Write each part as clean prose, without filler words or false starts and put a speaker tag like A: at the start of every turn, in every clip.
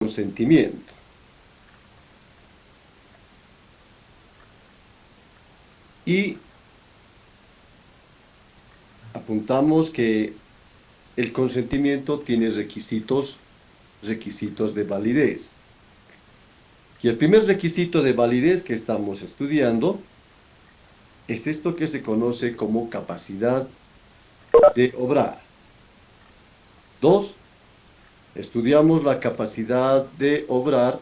A: consentimiento. Y apuntamos que el consentimiento tiene requisitos de validez. Y el primer requisito de validez que estamos estudiando es esto que se conoce como capacidad de obrar. 2. Estudiamos la capacidad de obrar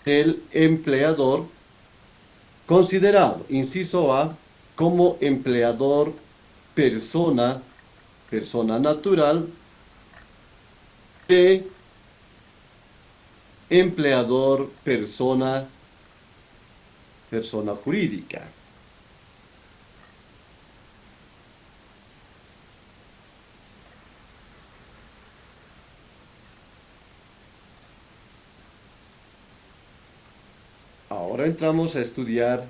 A: del empleador considerado, inciso A, como empleador persona natural, de empleador persona jurídica. Ahora entramos a estudiar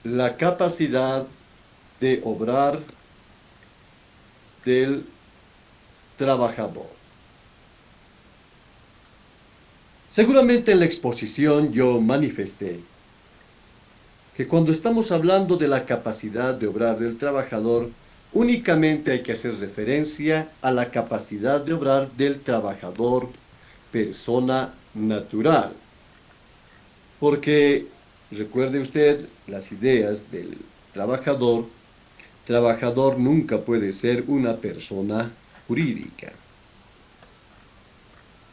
A: la capacidad de obrar del trabajador. Seguramente en la exposición yo manifesté que cuando estamos hablando de la capacidad de obrar del trabajador, únicamente hay que hacer referencia a la capacidad de obrar del trabajador persona natural. Porque, recuerde usted las ideas del trabajador nunca puede ser una persona jurídica.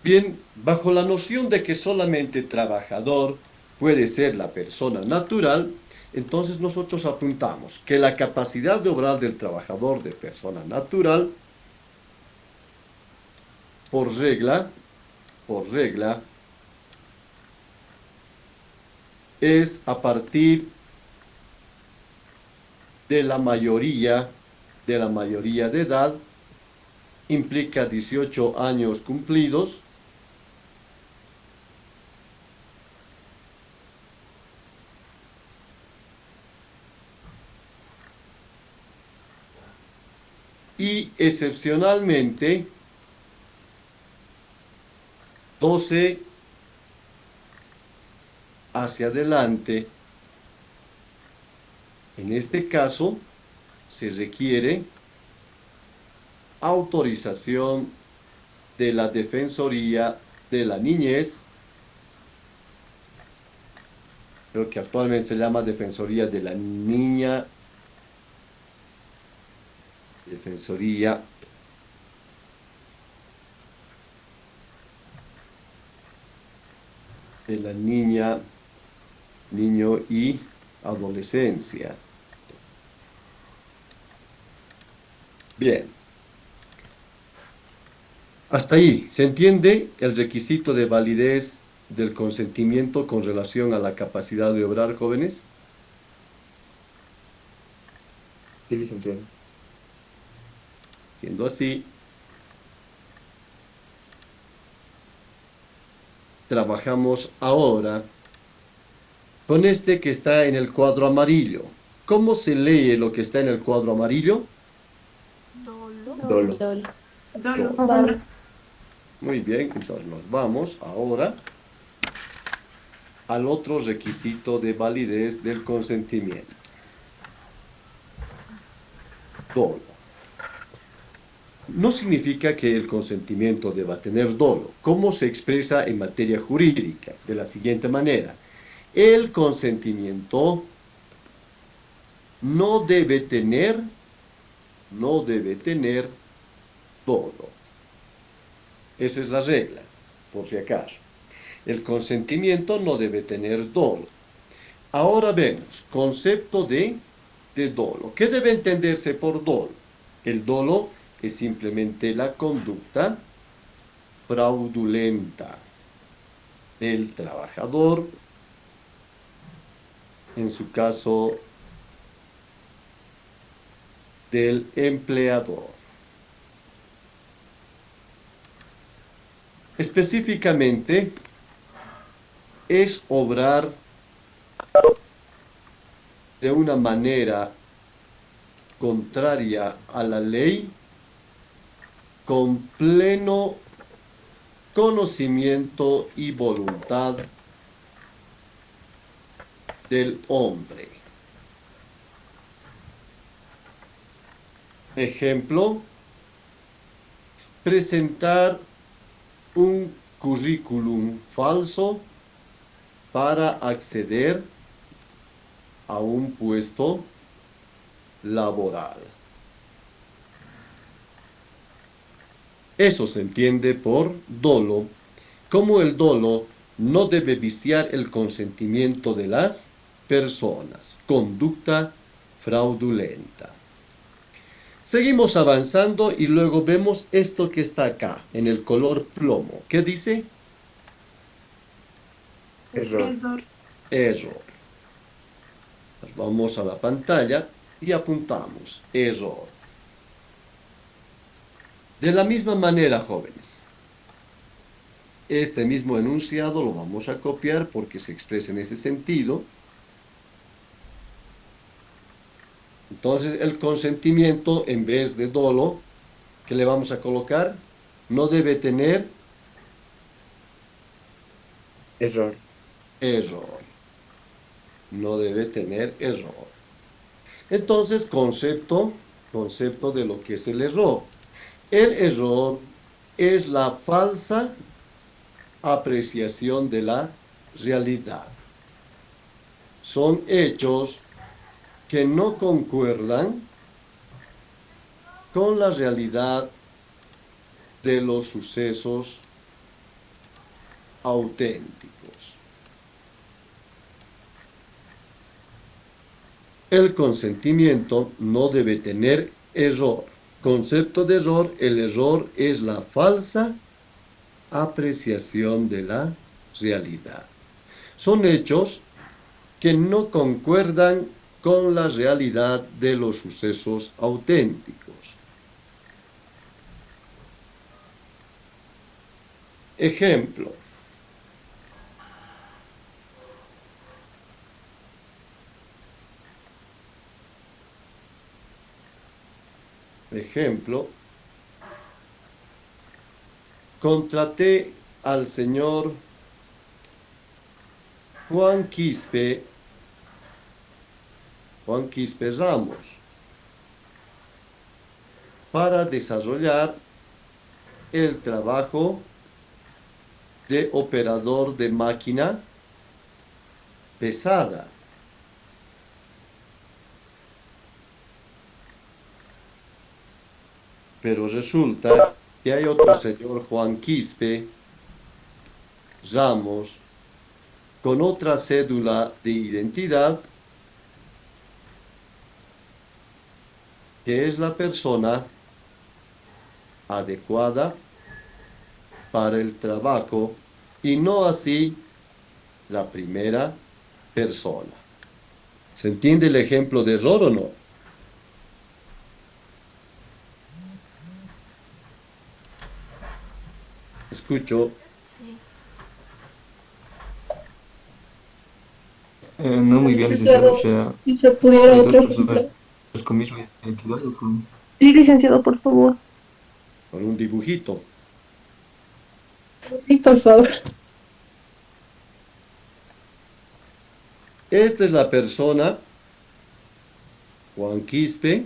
A: Bien, bajo la noción de que solamente trabajador puede ser la persona natural, entonces nosotros apuntamos que la capacidad de obrar del trabajador de persona natural, por regla, es a partir de la mayoría de edad, implica 18 años cumplidos, y excepcionalmente 12 hacia adelante. En este caso se requiere autorización de la Defensoría de la Niñez, creo que actualmente se llama Defensoría de la Niña, Defensoría de la Niña, Niño y Adolescencia. Bien. Hasta ahí, ¿se entiende el requisito de validez del consentimiento con relación a la capacidad de obrar, jóvenes?
B: Sí, licenciado.
A: Siendo así, trabajamos ahora con este que está en el cuadro amarillo. ¿Cómo se lee lo que está en el cuadro amarillo?
B: Dolo.
A: Dolo. Muy bien, entonces nos vamos ahora al otro requisito de validez del consentimiento. Dolo. No significa que el consentimiento deba tener dolo. ¿Cómo se expresa en materia jurídica? De la siguiente manera. El consentimiento no debe tener dolo. Esa es la regla, por si acaso. El consentimiento no debe tener dolo. Ahora vemos, concepto de dolo. ¿Qué debe entenderse por dolo? El dolo es simplemente la conducta fraudulenta del trabajador, en su caso del empleador. Específicamente, es obrar de una manera contraria a la ley con pleno conocimiento y voluntad del hombre. Ejemplo, presentar un currículum falso para acceder a un puesto laboral. Eso se entiende por dolo, como el dolo no debe viciar el consentimiento de las personas, conducta fraudulenta. Seguimos avanzando y luego vemos esto que está acá, en el color plomo. ¿Qué dice?
B: Error.
A: Error. Nos vamos a la pantalla y apuntamos error. De la misma manera, jóvenes, este mismo enunciado lo vamos a copiar porque se expresa en ese sentido. Entonces, el consentimiento, en vez de dolo, ¿qué le vamos a colocar? No debe tener
B: Error.
A: error. No debe tener error. Entonces, concepto de lo que es el error. El error es la falsa apreciación de la realidad. Son hechos que no concuerdan con la realidad de los sucesos auténticos. El consentimiento no debe tener error. Concepto de error, el error es la falsa apreciación de la realidad. Son hechos que no concuerdan con la realidad de los sucesos auténticos. Ejemplo. Ejemplo. Contraté al señor Juan Quispe Ramos para desarrollar el trabajo de operador de máquina pesada. Pero resulta que hay otro señor Juan Quispe Ramos con otra cédula de identidad que es la persona adecuada para el trabajo y no así la primera persona. ¿Se entiende el ejemplo de error o no? Escucho.
C: Sí.
D: No muy bien, licenciado. O sea,
E: Si se pudiera
D: hay dos
E: otro
D: personas
E: ejemplo.
D: con misma identidad o con...
E: Sí, licenciado, por favor.
A: Con un dibujito.
E: Sí, por favor.
A: Esta es la persona, Juan Quispe,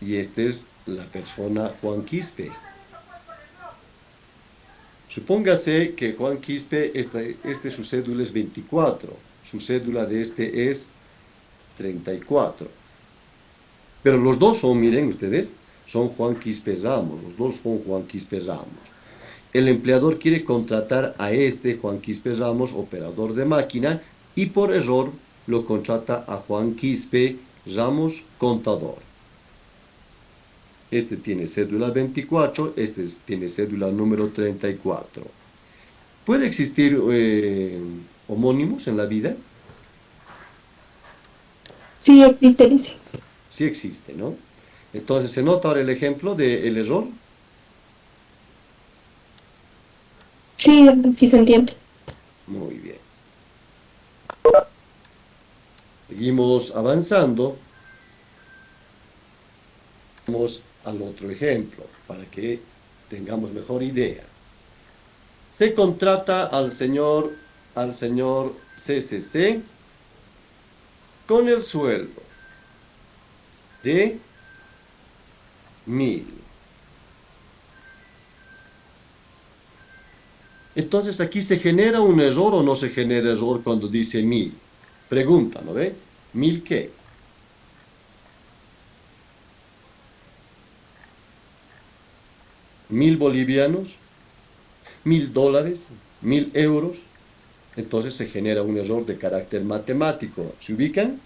A: y esta es la persona Juan Quispe. Supóngase que Juan Quispe, su cédula es 24, su cédula de este es 34. Pero los dos son, miren ustedes, son Juan Quispe Ramos, los dos son Juan Quispe Ramos. El empleador quiere contratar a este Juan Quispe Ramos, operador de máquina, y por error lo contrata a Juan Quispe Ramos, contador. Este tiene cédula 24, este tiene cédula número 34. ¿Puede existir homónimos en la vida?
E: Sí, existe, dice.
A: Sí existe, ¿no? Entonces, ¿se nota ahora el ejemplo del error?
E: Sí, sí se entiende.
A: Muy bien. Seguimos avanzando. Vamos al otro ejemplo para que tengamos mejor idea. Se contrata al señor CCC con el sueldo de 1000. Entonces aquí se genera un error o no se genera error cuando dice 1000. Pregunta, ¿no ve? ¿1000 qué? ¿1000 bolivianos? $1000, €1000, entonces se genera un error de carácter matemático. ¿Se ubican?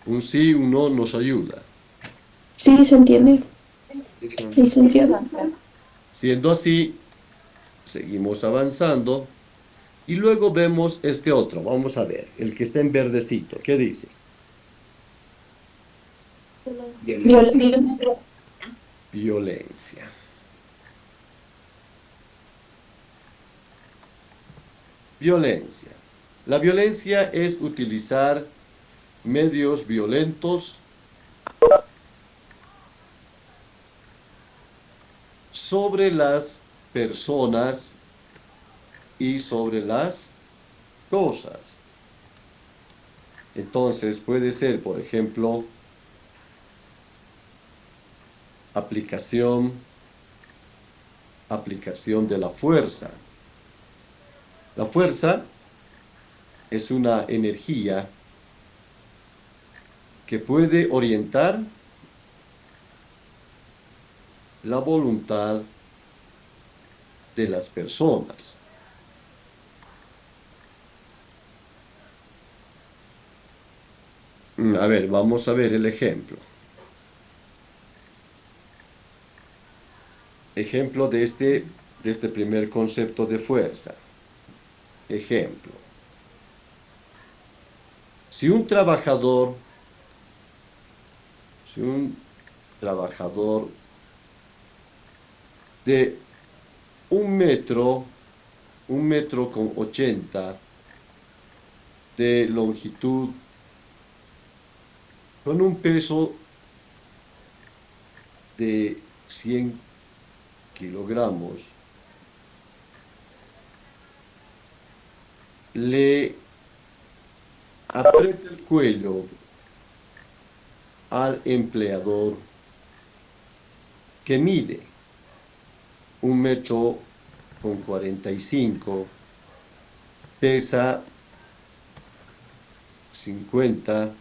A: Un sí, un no nos ayuda.
E: Sí, se entiende,
B: Licenciado.
E: licenciado.
A: Siendo así, seguimos avanzando y luego vemos este otro. Vamos a ver, el que está en verdecito. ¿Qué dice?
B: Violencia.
A: Violencia. Violencia. La violencia es utilizar medios violentos sobre las personas y sobre las cosas. Entonces puede ser, por ejemplo, aplicación de la fuerza. La fuerza es una energía que puede orientar la voluntad de las personas. A ver, vamos a ver el ejemplo. Ejemplo de este primer concepto de fuerza. Ejemplo. Si un trabajador de 1,80 m de longitud, con un peso de 100 kilogramos, le aprieta el cuello al empleador que mide 1,45 m, pesa 50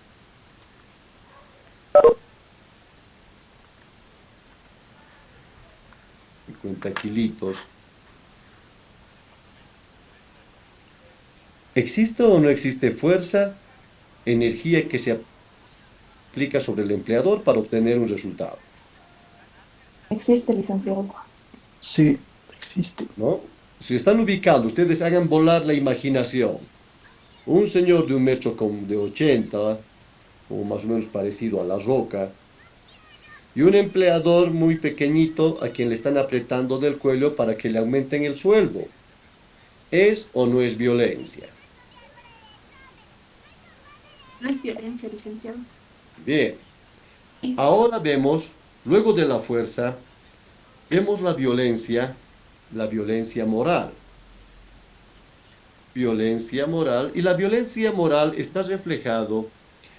A: kilitos. ¿Existe o no existe fuerza, energía que se aplica sobre el empleador para obtener un resultado?
E: Existe, licenciado.
D: Sí, existe.
A: ¿No? Si están ubicando, ustedes hagan volar la imaginación. Un señor de 1,80 m, o más o menos parecido a La Roca, y un empleador muy pequeñito a quien le están apretando del cuello para que le aumenten el sueldo. ¿Es o no es violencia?
C: No es violencia, licenciado.
A: Bien. Ahora vemos, luego de la fuerza, vemos la violencia moral. Violencia moral, y la violencia moral está reflejado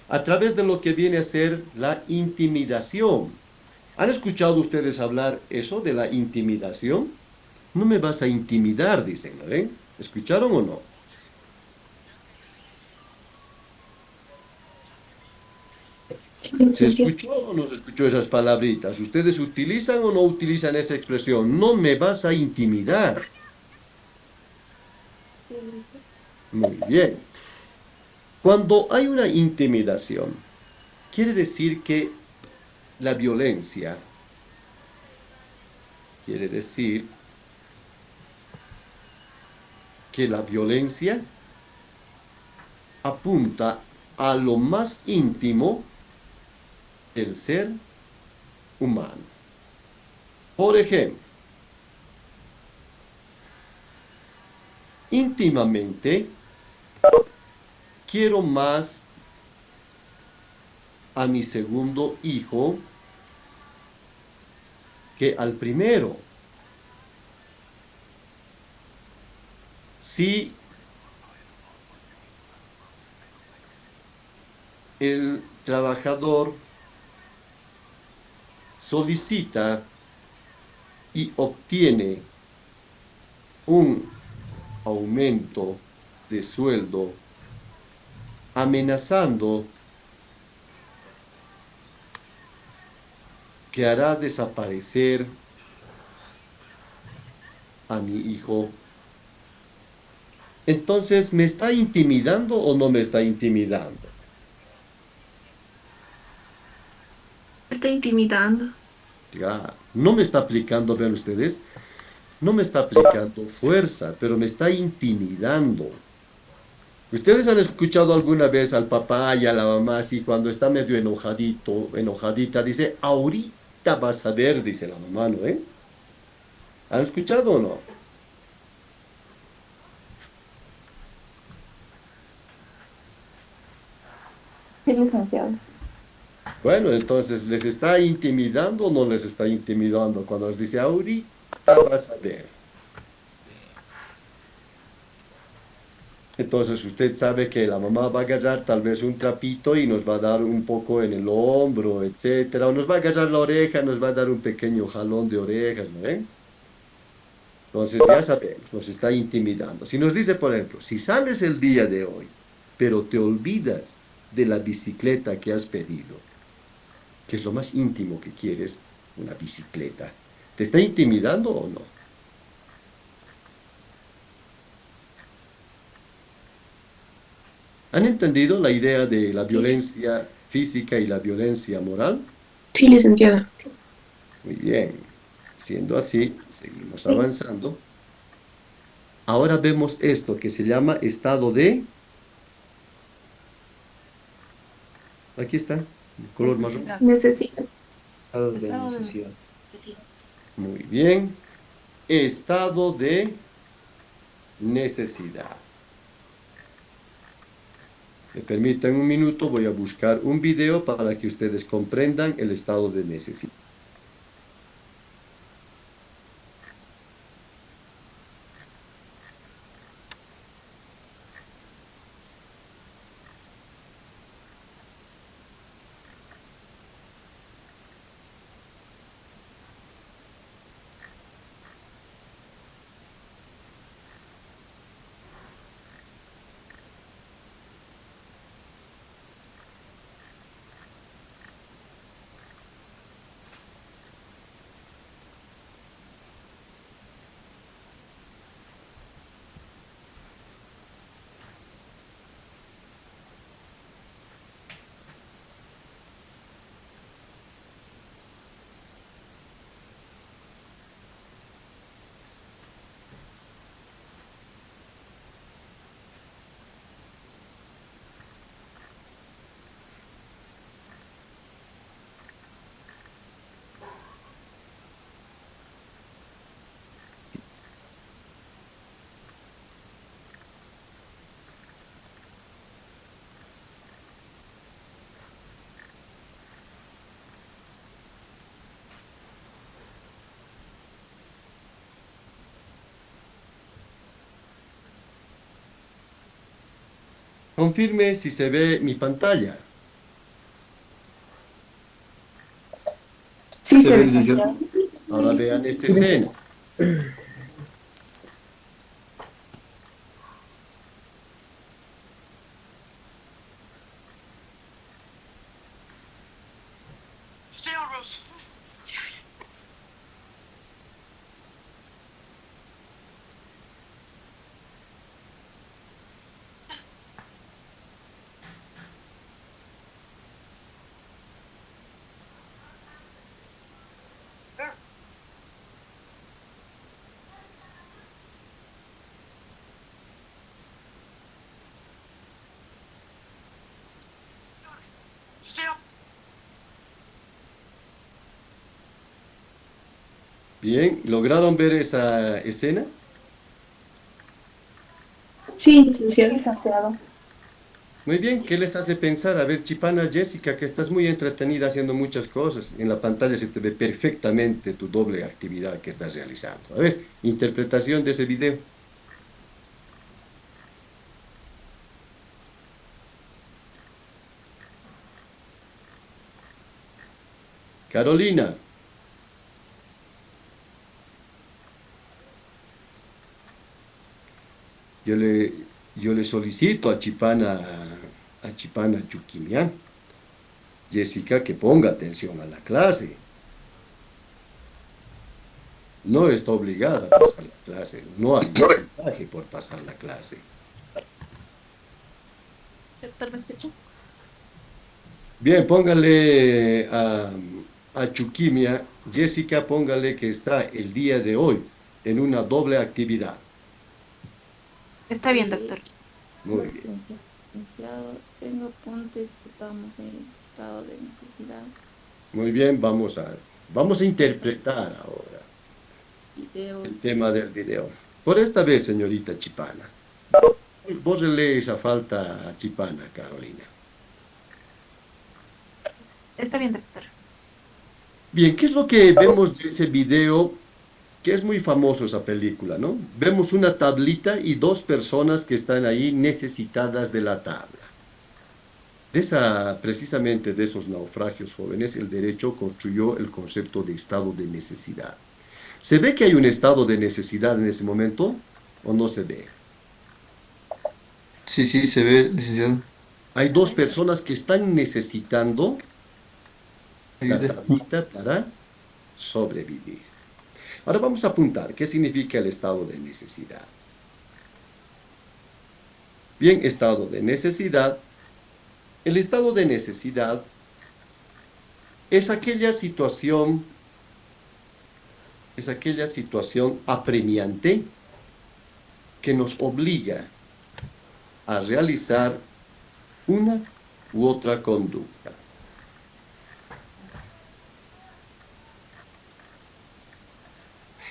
A: a través de lo que viene a ser la intimidación. ¿Han escuchado ustedes hablar eso de la intimidación? No me vas a intimidar, dicen, ¿no ven? ¿Escucharon o no?
E: Sí,
A: ¿Se
E: licenciado.
A: escuchó o no se escuchó esas palabritas? ¿Ustedes utilizan o no utilizan esa expresión? No me vas a intimidar. Muy bien. Cuando hay una intimidación, quiere decir que la violencia, apunta a lo más íntimo del ser humano. Por ejemplo, íntimamente quiero más a mi segundo hijo que al primero. Si el trabajador solicita y obtiene un aumento de sueldo amenazando que hará desaparecer a mi hijo, entonces, ¿me está intimidando o no me está intimidando?
C: Está intimidando.
A: Ya, no me está aplicando, vean ustedes, no me está aplicando fuerza, pero me está intimidando. ¿Ustedes han escuchado alguna vez al papá y a la mamá así cuando está medio enojadito, enojadita, dice, ahorita vas a ver, dice la mamá, ¿no? ¿Han escuchado o no?
E: Sí, licenciado.
A: Bueno, entonces, ¿les está intimidando o no les está intimidando cuando les dice, ahorita vas a ver? Entonces usted sabe que la mamá va a agarrar tal vez un trapito y nos va a dar un poco en el hombro, etcétera, o nos va a agarrar la oreja, nos va a dar un pequeño jalón de orejas, ¿no ven? Entonces ya sabemos, nos está intimidando. Si nos dice, por ejemplo, si sales el día de hoy, pero te olvidas de la bicicleta que has pedido, que es lo más íntimo que quieres, una bicicleta, ¿te está intimidando o no? ¿Han entendido la idea de la
C: Sí.
A: violencia física y la violencia moral?
C: Sí, licenciada.
A: Muy bien. Siendo así, seguimos
C: Sí.
A: avanzando. Ahora vemos esto que se llama estado de... Aquí está, de color marrón.
E: Necesito.
B: Estado de necesidad.
A: Muy bien. Estado de necesidad. Me permiten un minuto, voy a buscar un video para que ustedes comprendan el estado de necesidad. Confirme si se ve mi pantalla.
C: Sí,
D: Se
C: se
D: ve,
C: ve.
D: licenciado.
A: Ahora vean esta escena. Bien, ¿lograron ver esa escena?
C: Sí, licenciada.
E: Licenciado.
A: Muy bien, ¿qué les hace pensar? A ver, Chipana Jessica, que estás muy entretenida haciendo muchas cosas. En la pantalla se te ve perfectamente tu doble actividad que estás realizando. A ver, interpretación de ese video. Carolina. Yo le, yo le solicito a Chipana Chukimian, Jessica, que ponga atención a la clase. No está obligada a pasar la clase, no hay puntaje por pasar la clase.
F: Doctor, ¿me escucha?
A: Bien, póngale a Chukimia, Jessica, póngale que está el día de hoy en una doble actividad.
F: Está bien, doctor.
A: Muy bien.
G: Licenciado, tengo apuntes, estamos en estado de necesidad.
A: Muy bien, vamos a interpretar ahora
G: Video.
A: el tema del video. Por esta vez, señorita Chipana, vos lees esa falta a Chipana, Carolina.
F: Está bien, doctor.
A: Bien, ¿qué es lo que vemos de ese video? Que es muy famoso esa película, ¿no? Vemos una tablita y dos personas que están ahí necesitadas de la tabla. Precisamente de esos naufragios jóvenes, el derecho construyó el concepto de estado de necesidad. ¿Se ve que hay un estado de necesidad en ese momento o no se ve?
D: Sí, sí, se ve, licenciado.
A: Hay dos personas que están necesitando la
D: Ayuda.
A: tablita para sobrevivir. Ahora vamos a apuntar qué significa el estado de necesidad. Bien, estado de necesidad. El estado de necesidad es aquella situación apremiante que nos obliga a realizar una u otra conducta.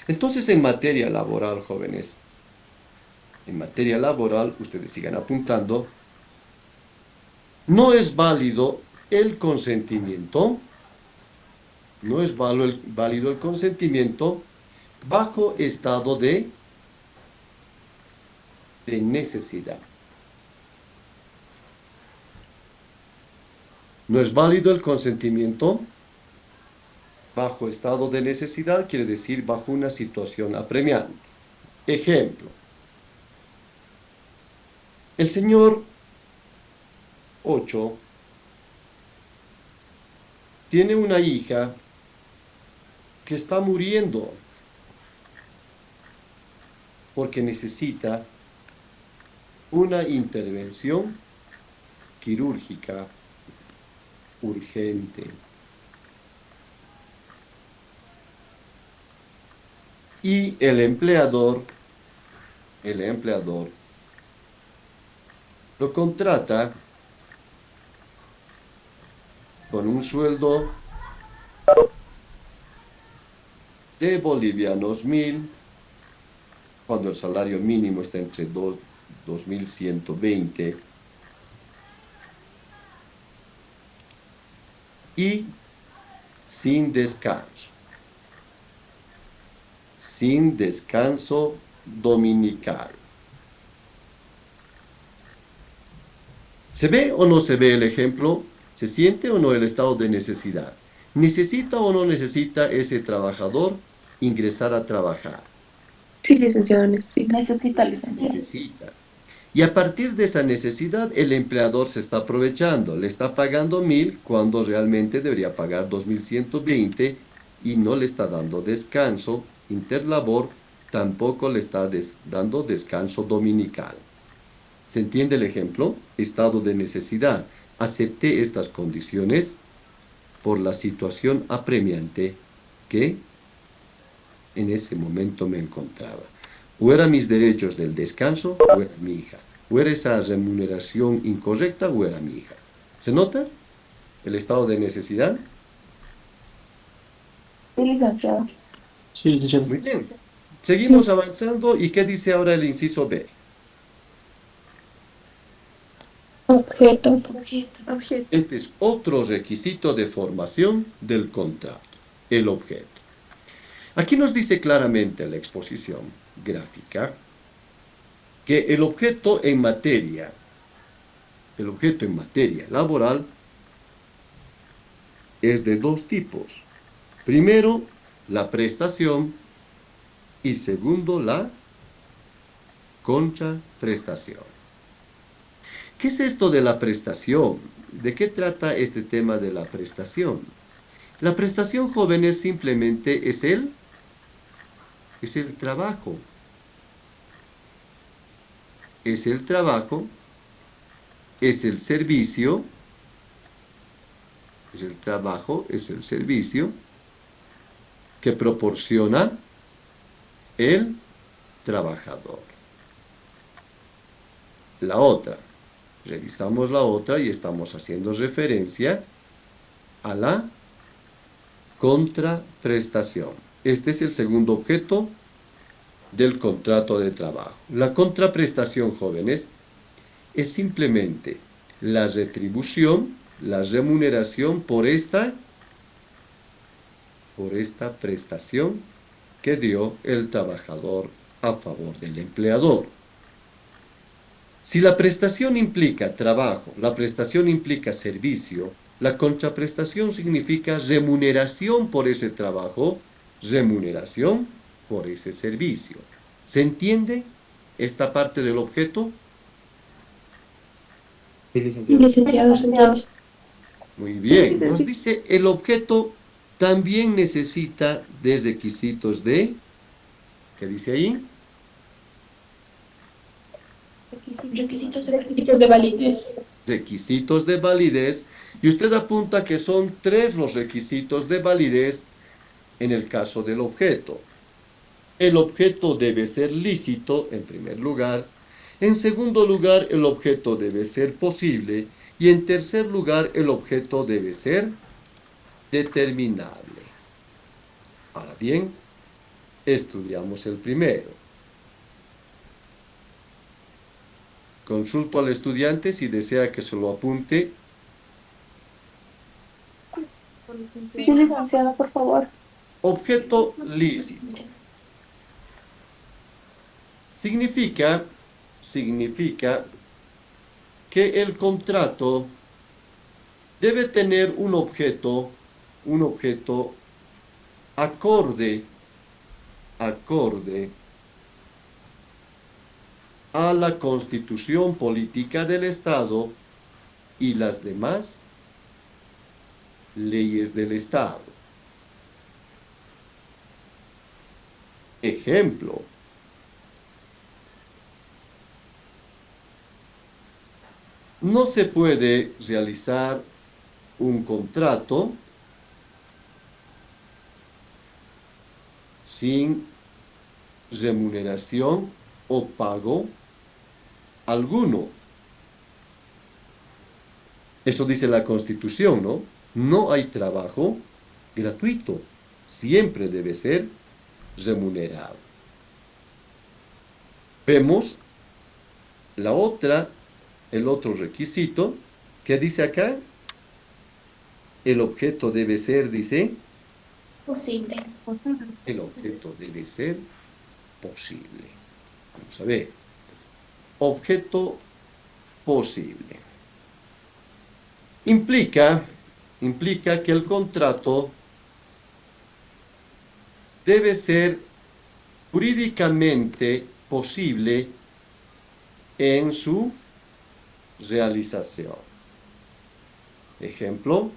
A: Entonces, en materia laboral, jóvenes, en materia laboral, ustedes sigan apuntando, no es válido el consentimiento, no es válido el consentimiento bajo estado de necesidad. No es válido el consentimiento bajo estado de necesidad, quiere decir bajo una situación apremiante. Ejemplo. El señor 8 tiene una hija que está muriendo porque necesita una intervención quirúrgica urgente. Y el empleador lo contrata con un sueldo de bolivianos 1.000, cuando el salario mínimo está entre 2.120, y sin descanso dominical. ¿Se ve o no se ve el ejemplo? ¿Se siente o no el estado de necesidad? ¿Necesita o no necesita ese trabajador ingresar a trabajar?
C: Sí, licenciado, necesita.
E: Necesita, licenciado.
A: Necesita. Y a partir de esa necesidad, el empleador se está aprovechando. Le está pagando 1.000 cuando realmente debería pagar 2.120 y no le está dando descanso interlabor, tampoco le está dando descanso dominical. ¿Se entiende el ejemplo? Estado de necesidad. Acepté estas condiciones por la situación apremiante que en ese momento me encontraba. O eran mis derechos del descanso, o era mi hija. O era esa remuneración incorrecta, o era mi hija. ¿Se nota el estado de necesidad?
E: Sí, licenciado.
D: Sí, licenciado.
A: Muy bien. Seguimos avanzando. ¿Y qué dice ahora el inciso B?
C: Objeto.
E: Objeto.
A: Este es otro requisito de formación del contrato, el objeto. Aquí nos dice claramente la exposición gráfica que el objeto en materia laboral es de dos tipos. Primero, la prestación y segundo, la contraprestación. ¿Qué es esto de la prestación? ¿De qué trata este tema de la prestación? La prestación, jóvenes, simplemente es el trabajo. Es el trabajo, es el servicio, es el trabajo, es el servicio que proporciona el trabajador. La otra, revisamos la otra y estamos haciendo referencia a la contraprestación. Este es el segundo objeto del contrato de trabajo. La contraprestación, jóvenes, es simplemente la retribución, la remuneración por esta prestación que dio el trabajador a favor del empleador. Si la prestación implica trabajo, la prestación implica servicio, la contraprestación significa remuneración por ese trabajo, remuneración por ese servicio. ¿Se entiende esta parte del objeto?
B: Sí,
C: Sí,
B: licenciado.
C: licenciado.
A: Muy bien. Nos dice el objeto también necesita de requisitos de... ¿Qué dice ahí?
C: Requisitos de validez.
A: Requisitos de validez. Y usted apunta que son 3 los requisitos de validez en el caso del objeto. El objeto debe ser lícito, en primer lugar. En segundo lugar, el objeto debe ser posible. Y en tercer lugar, el objeto debe ser determinable. Ahora bien, estudiamos el primero. Consulto al estudiante si desea que se lo apunte.
E: Sí, licenciado, por favor.
A: Objeto lícito. Significa que el contrato debe tener un objeto acorde a la Constitución Política del Estado y las demás leyes del Estado. Ejemplo. No se puede realizar un contrato sin remuneración o pago alguno. Eso dice la Constitución, ¿no? No hay trabajo gratuito. Siempre debe ser remunerado. Vemos el otro requisito que dice acá. El objeto debe ser, dice,
G: Posible.
A: el objeto debe ser posible. Vamos a ver. Objeto posible. Implica que el contrato debe ser jurídicamente posible en su realización. Ejemplo,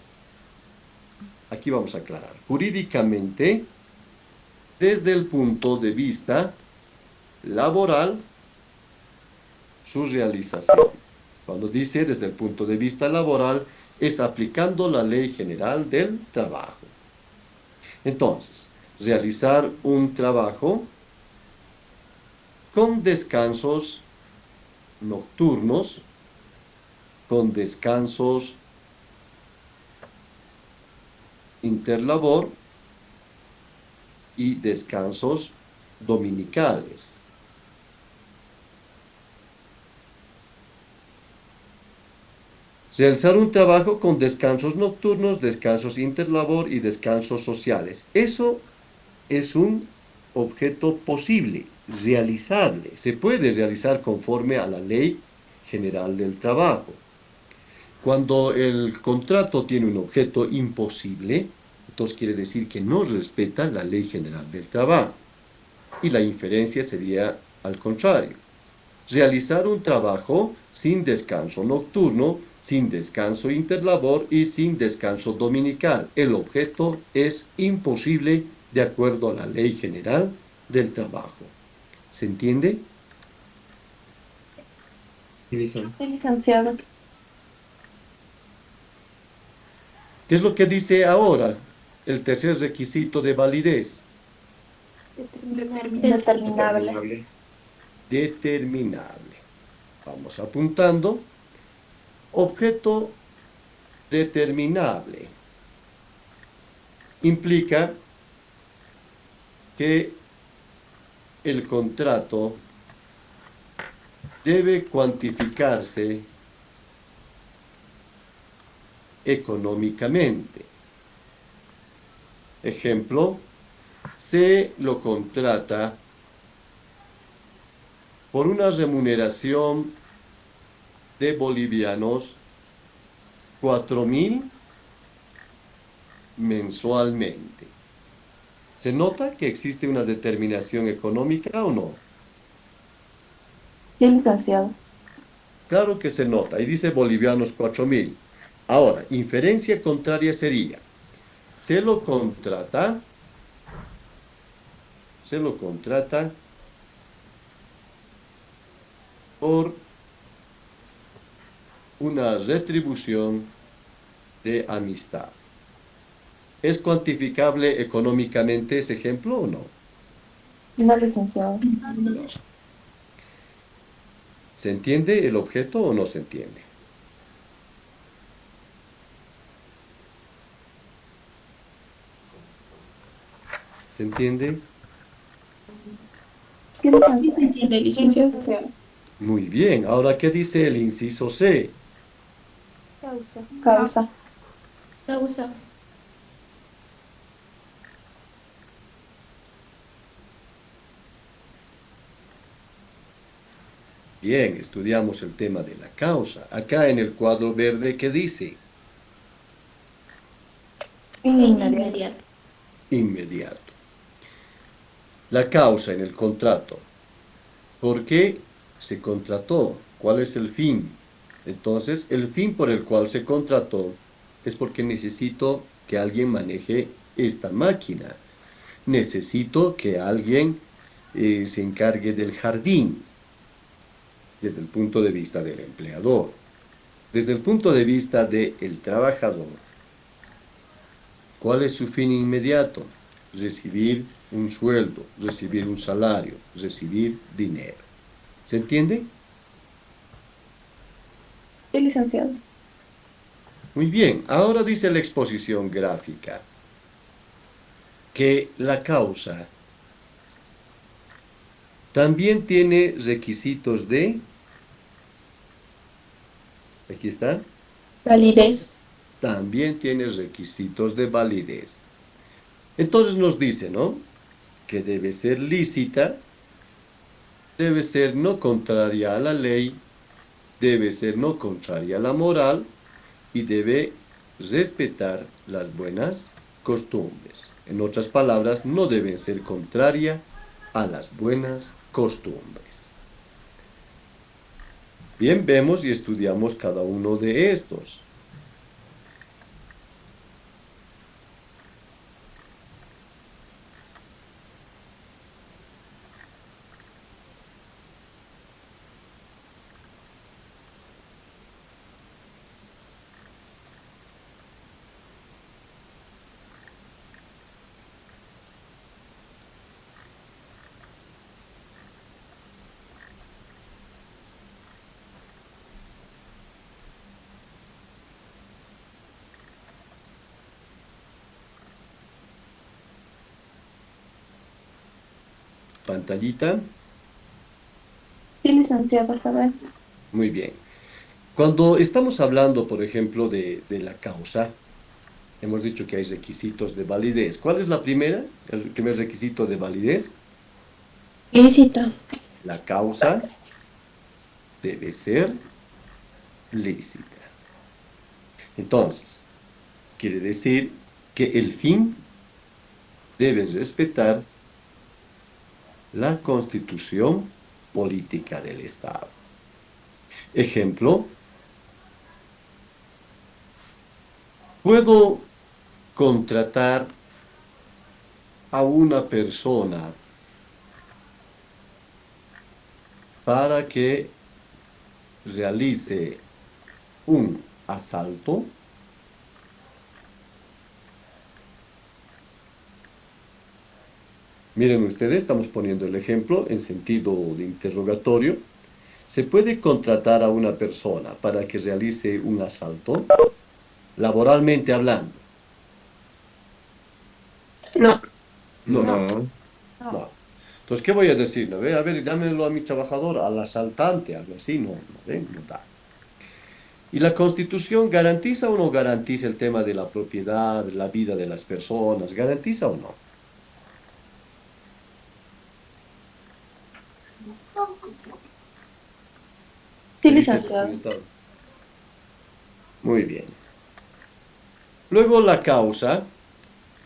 A: aquí vamos a aclarar. Jurídicamente, desde el punto de vista laboral, su realización. Cuando dice desde el punto de vista laboral, es aplicando la Ley General del Trabajo. Entonces, realizar un trabajo con descansos nocturnos, con descansos interlabor y descansos dominicales. Realizar un trabajo con descansos nocturnos, descansos interlabor y descansos sociales. Eso es un objeto posible, realizable. Se puede realizar conforme a la Ley General del Trabajo. Cuando el contrato tiene un objeto imposible, entonces quiere decir que no respeta la Ley General del Trabajo. Y la inferencia sería al contrario. Realizar un trabajo sin descanso nocturno, sin descanso interlabor y sin descanso dominical. El objeto es imposible de acuerdo a la Ley General del Trabajo. ¿Se entiende?
B: Sí, licenciado.
E: Sí, licenciado.
A: ¿Qué es lo que dice ahora el tercer requisito de validez?
E: Determinable.
A: Determinable. Vamos apuntando. Objeto determinable implica que el contrato debe cuantificarse económicamente. Ejemplo, se lo contrata por una remuneración de bolivianos 4.000 mensualmente. ¿Se nota que existe una determinación económica o no?
E: Sí, licenciado.
A: Claro que se nota, y dice bolivianos 4.000. Ahora, inferencia contraria sería, se lo contrata por una retribución de amistad. ¿Es cuantificable económicamente ese ejemplo o no?
E: No, licenciado.
A: No. ¿Se entiende el objeto o no se entiende? ¿Se entiende?
E: Sí,
C: Sí se entiende, licenciado.
A: Muy bien. Ahora, ¿qué dice el inciso C?
E: Causa.
C: Causa.
A: Bien, estudiamos el tema de la causa. Acá en el cuadro verde, ¿qué dice?
C: Inmediato.
A: Inmediato. La causa en el contrato. ¿Por qué se contrató? ¿Cuál es el fin? Entonces, el fin por el cual se contrató es porque necesito que alguien maneje esta máquina. Necesito que alguien se encargue del jardín, desde el punto de vista del empleador. Desde el punto de vista del trabajador, ¿cuál es su fin inmediato? Recibir un sueldo, recibir un salario, recibir dinero. ¿Se entiende?
E: Sí, licenciado.
A: Muy bien, ahora dice la exposición gráfica que la causa también tiene requisitos de, aquí está,
C: Validez.
A: también tiene requisitos de validez. Entonces nos dice, ¿no? Que debe ser lícita, debe ser no contraria a la ley, debe ser no contraria a la moral y debe respetar las buenas costumbres. En otras palabras, no deben ser contraria a las buenas costumbres. Bien, vemos y estudiamos cada uno de estos. Pantallita.
E: Sí, licenciado, está bien.
A: Muy bien. Cuando estamos hablando, por ejemplo, de la causa, hemos dicho que hay requisitos de validez. ¿Cuál es la primera? El primer requisito de validez.
C: Lícita.
A: La causa debe ser lícita. Entonces, quiere decir que el fin debe respetar la constitución política del Estado. Ejemplo, puedo contratar a una persona para que realice un asalto Miren ustedes, estamos poniendo el ejemplo en sentido de interrogatorio. ¿Se puede contratar a una persona para que realice un asalto? Laboralmente hablando.
C: No.
A: No.
B: No.
A: No. Entonces, ¿qué voy a decir? ¿No ve? A ver, dámelo a mi trabajador, al asaltante, algo así. No, ¿ve? No da. ¿Y la Constitución garantiza o no garantiza el tema de la propiedad, de la vida de las personas? ¿Garantiza o no?
E: Sí,
A: ¿Qué dice el
E: licenciado.
A: estudiantado? Muy bien. Luego la causa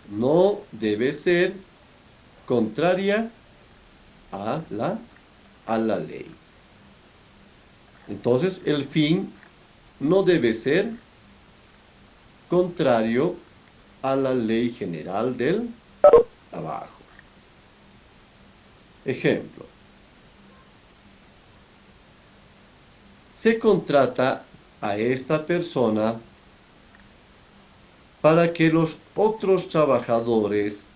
A: no debe ser contraria a la ley. Entonces el fin no debe ser contrario a la ley general del trabajo. Ejemplo. Se contrata a esta persona para que los otros trabajadores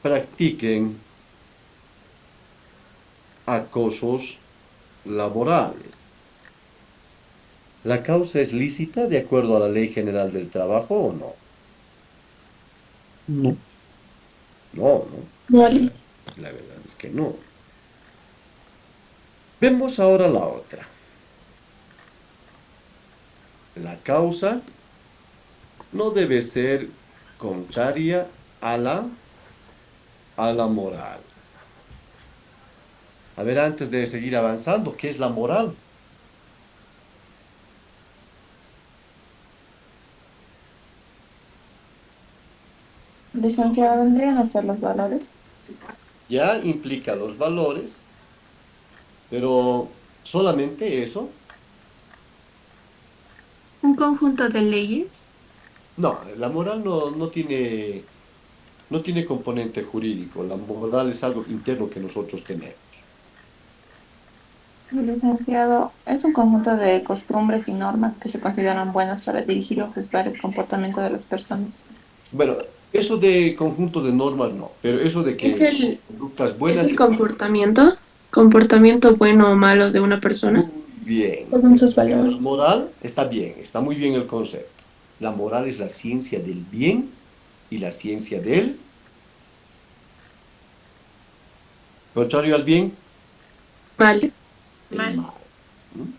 A: practiquen acosos laborales. ¿La causa es lícita de acuerdo a la Ley General del Trabajo o no?
D: No.
A: No, no.
C: No, lícita.
A: La verdad es que no. Vemos ahora la otra. La causa no debe ser contraria a la moral. A ver, antes de seguir avanzando, ¿qué es la moral?
E: Licenciado, ¿vendrían a ser los valores?
A: Ya implica los valores, pero solamente eso.
C: Un conjunto de leyes.
A: No, la moral no tiene componente jurídico. La moral es algo interno que nosotros tenemos.
E: Licenciado, es un conjunto de costumbres y normas que se consideran buenas para dirigir o juzgar el comportamiento de las personas.
A: Bueno, eso de conjunto de normas no, pero eso de que
C: Es el,
A: conductas
C: es
A: buenas
C: el comportamiento bueno o malo de una persona.
A: muy bien.
C: Según sus
A: O sea,
C: valores.
A: la moral está bien, está muy bien el concepto. La moral es la ciencia del bien y la ciencia del contrario al bien,
C: Vale.
A: el mal. ¿Mm?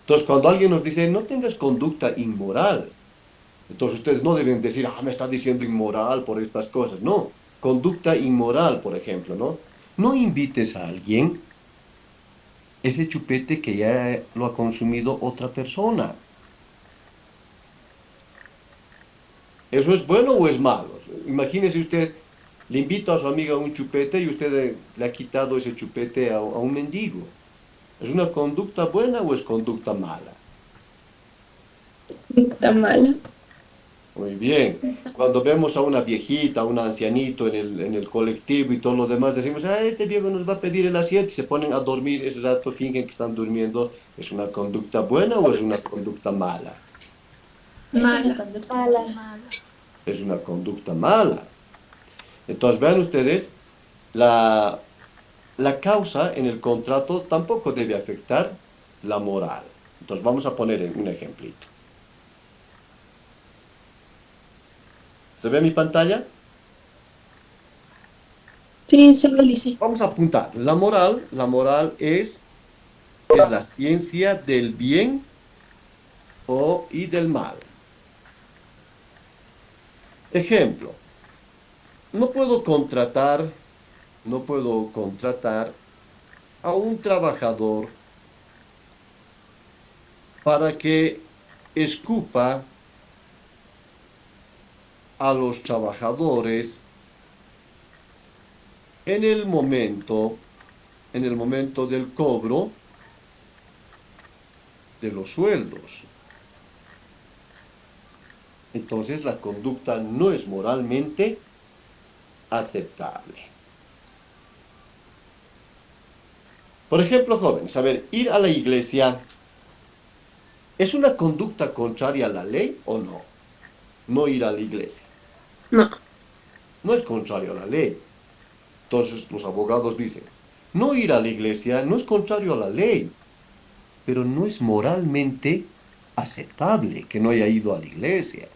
A: Entonces, cuando alguien nos dice, no tengas conducta inmoral, entonces ustedes no deben decir, me está diciendo inmoral por estas cosas. No, conducta inmoral, por ejemplo, ¿no? No invites a alguien ese chupete que ya lo ha consumido otra persona. ¿Eso es bueno o es malo? Imagínese usted, le invita a su amiga un chupete y usted le ha quitado ese chupete a un mendigo. ¿Es una conducta buena o es conducta mala?
C: Está mala.
A: Muy bien. Cuando vemos a una viejita, a un ancianito en el colectivo y todo lo demás, decimos, este viejo nos va a pedir el asiento y se ponen a dormir, ese rato fingen que están durmiendo. ¿Es una conducta buena o es una conducta mala?
C: Mala.
A: Es una conducta mala. Entonces, vean ustedes, la causa en el contrato tampoco debe afectar la moral. Entonces, vamos a poner un ejemplito. ¿Se ve mi pantalla?
C: Sí. Sí, se lo dice.
A: Vamos a apuntar. La moral es la ciencia del bien y del mal. Ejemplo, no puedo contratar a un trabajador para que escupa a los trabajadores en el momento del cobro de los sueldos. Entonces la conducta no es moralmente aceptable. Por ejemplo, jóvenes, a ver, ir a la iglesia, ¿es una conducta contraria a la ley o no? No ir a la iglesia.
C: No.
A: No es contrario a la ley. Entonces los abogados dicen, no ir a la iglesia no es contrario a la ley, pero no es moralmente aceptable que no haya ido a la iglesia.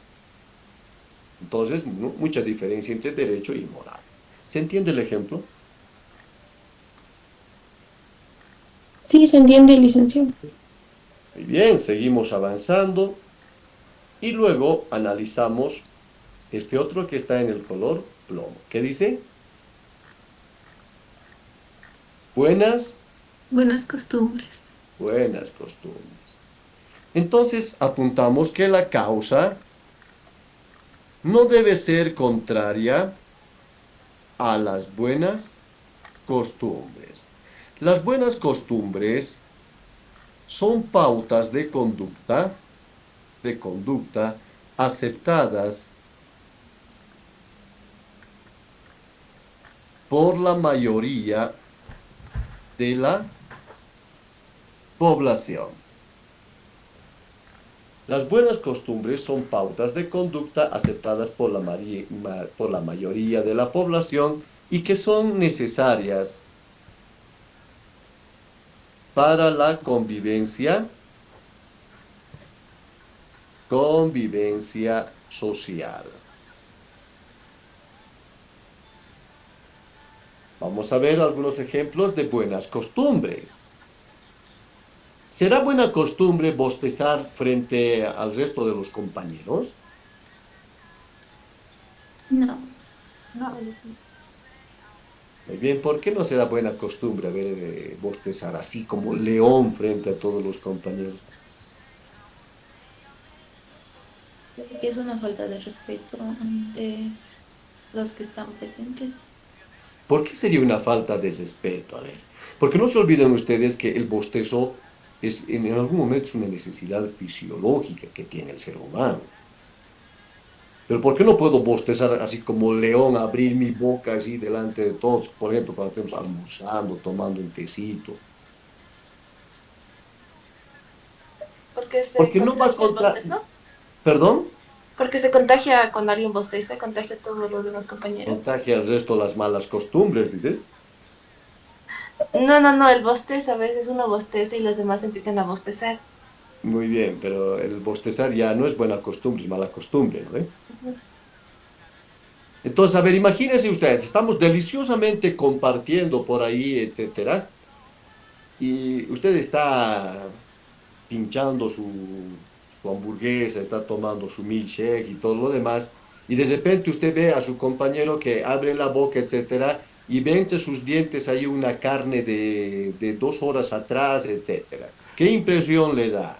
A: Entonces, mucha diferencia entre derecho y moral. ¿Se entiende el ejemplo?
C: Sí, se entiende, licenciado.
A: Muy bien, seguimos avanzando y luego analizamos este otro que está en el color plomo. ¿Qué dice? Buenas
C: Costumbres.
A: costumbres. Entonces apuntamos que la causa no debe ser contraria a las buenas costumbres. Las buenas costumbres son pautas de conducta aceptadas por la mayoría de la población. Las buenas costumbres son pautas de conducta aceptadas por la mayoría de la población y que son necesarias para la convivencia social. Vamos a ver algunos ejemplos de buenas costumbres. ¿Será buena costumbre bostezar frente al resto de los compañeros?
G: No.
F: No.
A: Muy bien, ¿por qué no será buena costumbre bostezar así como león frente a todos los compañeros?
G: Porque es una falta de respeto ante los que están presentes.
A: ¿Por qué sería una falta de respeto? A ver, porque no se olviden ustedes que el bostezo en algún momento es una necesidad fisiológica que tiene el ser humano. Pero ¿por qué no puedo bostezar así como león, abrir mi boca así delante de todos? Por ejemplo, cuando estemos almorzando, tomando un tecito.
F: Porque se
A: Porque no va
F: contagia el
A: contra...
F: bostezo.
A: ¿Perdón?
F: Porque se contagia cuando alguien bosteza, contagia a todos los demás compañeros.
A: Contagia al resto las malas costumbres, dices.
F: No, el bostezo, a veces uno bosteza y los demás empiezan a bostezar.
A: Muy bien, pero el bostezar ya no es buena costumbre, es mala costumbre, ¿no? Entonces, a ver, imagínense ustedes, estamos deliciosamente compartiendo por ahí, etcétera, y usted está pinchando su hamburguesa, está tomando su milkshake y todo lo demás, y de repente usted ve a su compañero que abre la boca, etcétera, y ve entre sus dientes ahí una carne de 2 horas atrás, etcétera. ¿Qué impresión le da?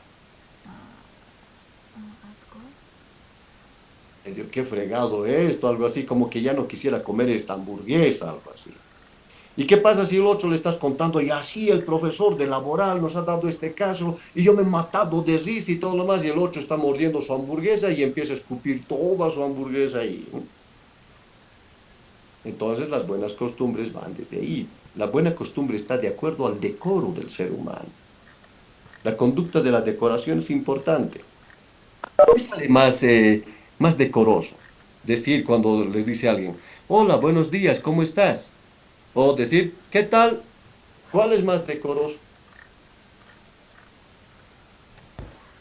A: Medio, qué fregado esto, algo así, como que ya no quisiera comer esta hamburguesa, algo así. ¿Y qué pasa si el otro le estás contando, y así el profesor de laboral nos ha dado este caso, y yo me he matado de risa y todo lo más, y el otro está mordiendo su hamburguesa y empieza a escupir toda su hamburguesa ahí, ¿no? Entonces las buenas costumbres van desde ahí. La buena costumbre está de acuerdo al decoro del ser humano. La conducta de la decoración es importante. ¿Qué sale más decoroso? Decir cuando les dice a alguien, hola, buenos días, ¿cómo estás? O decir, ¿qué tal? ¿Cuál es más decoroso?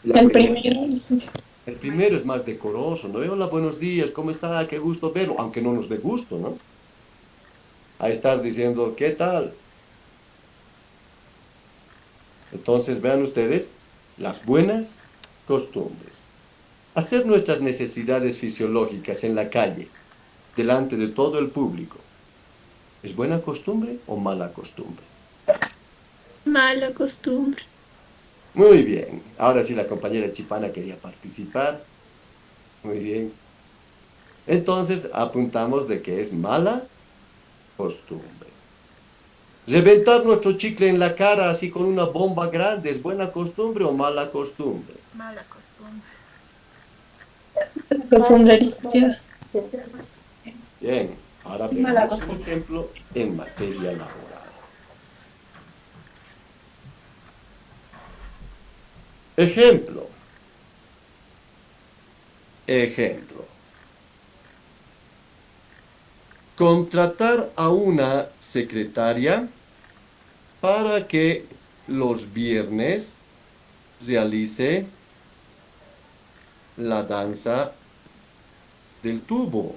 C: El primero, licenciado.
A: El primero es más decoroso, ¿no? Hola, buenos días, ¿cómo está? Qué gusto verlo, aunque no nos dé gusto, ¿no? a estar diciendo, ¿qué tal? Entonces, vean ustedes, las buenas costumbres. Hacer nuestras necesidades fisiológicas en la calle, delante de todo el público, ¿es buena costumbre o mala costumbre?
C: Mala costumbre.
A: Muy bien. Ahora sí la compañera Chipana quería participar. Muy bien. Entonces apuntamos de que es mala costumbre. Reventar nuestro chicle en la cara así con una bomba grande, ¿es buena costumbre o mala costumbre?
F: Mala costumbre.
C: Costumbre, licenciada.
A: Bien. Ahora
E: Mala
A: veamos un
E: costumbre.
A: ejemplo en materia laboral. Ejemplo. Ejemplo. Contratar a una secretaria para que los viernes realice la danza del tubo.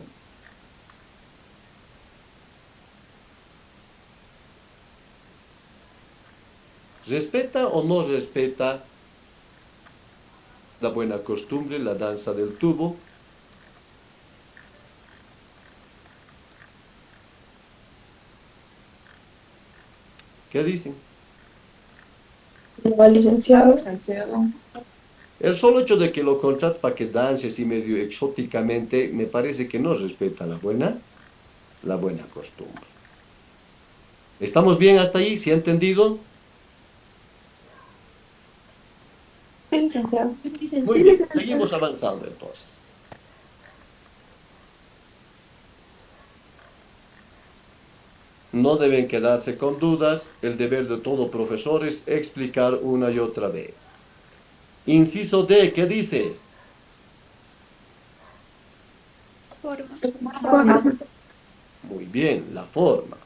A: ¿Respeta o no respeta la buena costumbre, la danza del tubo? ¿Qué dicen?
C: No, licenciado.
E: Licenciado.
A: El solo hecho de que lo contrates para que dance así medio exóticamente, me parece que no respeta la buena costumbre. ¿Estamos bien hasta ahí? ¿Sí ha entendido?
E: Sí, licenciado.
A: Muy bien, seguimos avanzando entonces. No deben quedarse con dudas, el deber de todo profesor es explicar una y otra vez. Inciso D, ¿qué dice? Muy bien, la forma.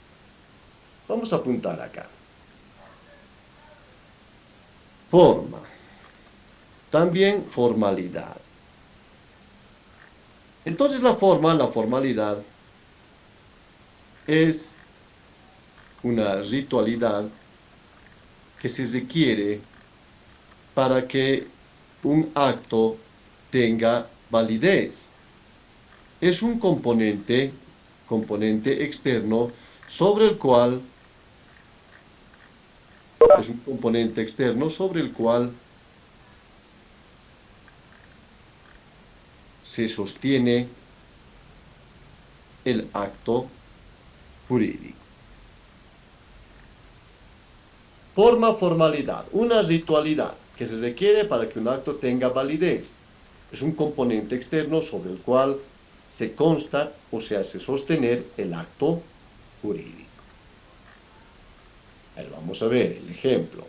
A: Vamos a apuntar acá. Forma. También formalidad. Entonces la forma, la formalidad, es una ritualidad que se requiere para que un acto tenga validez. Es un componente externo sobre el cual se sostiene el acto jurídico. Forma, formalidad, una ritualidad que se requiere para que un acto tenga validez. Es un componente externo sobre el cual se consta o se hace sostener el acto jurídico. A ver, vamos a ver el ejemplo.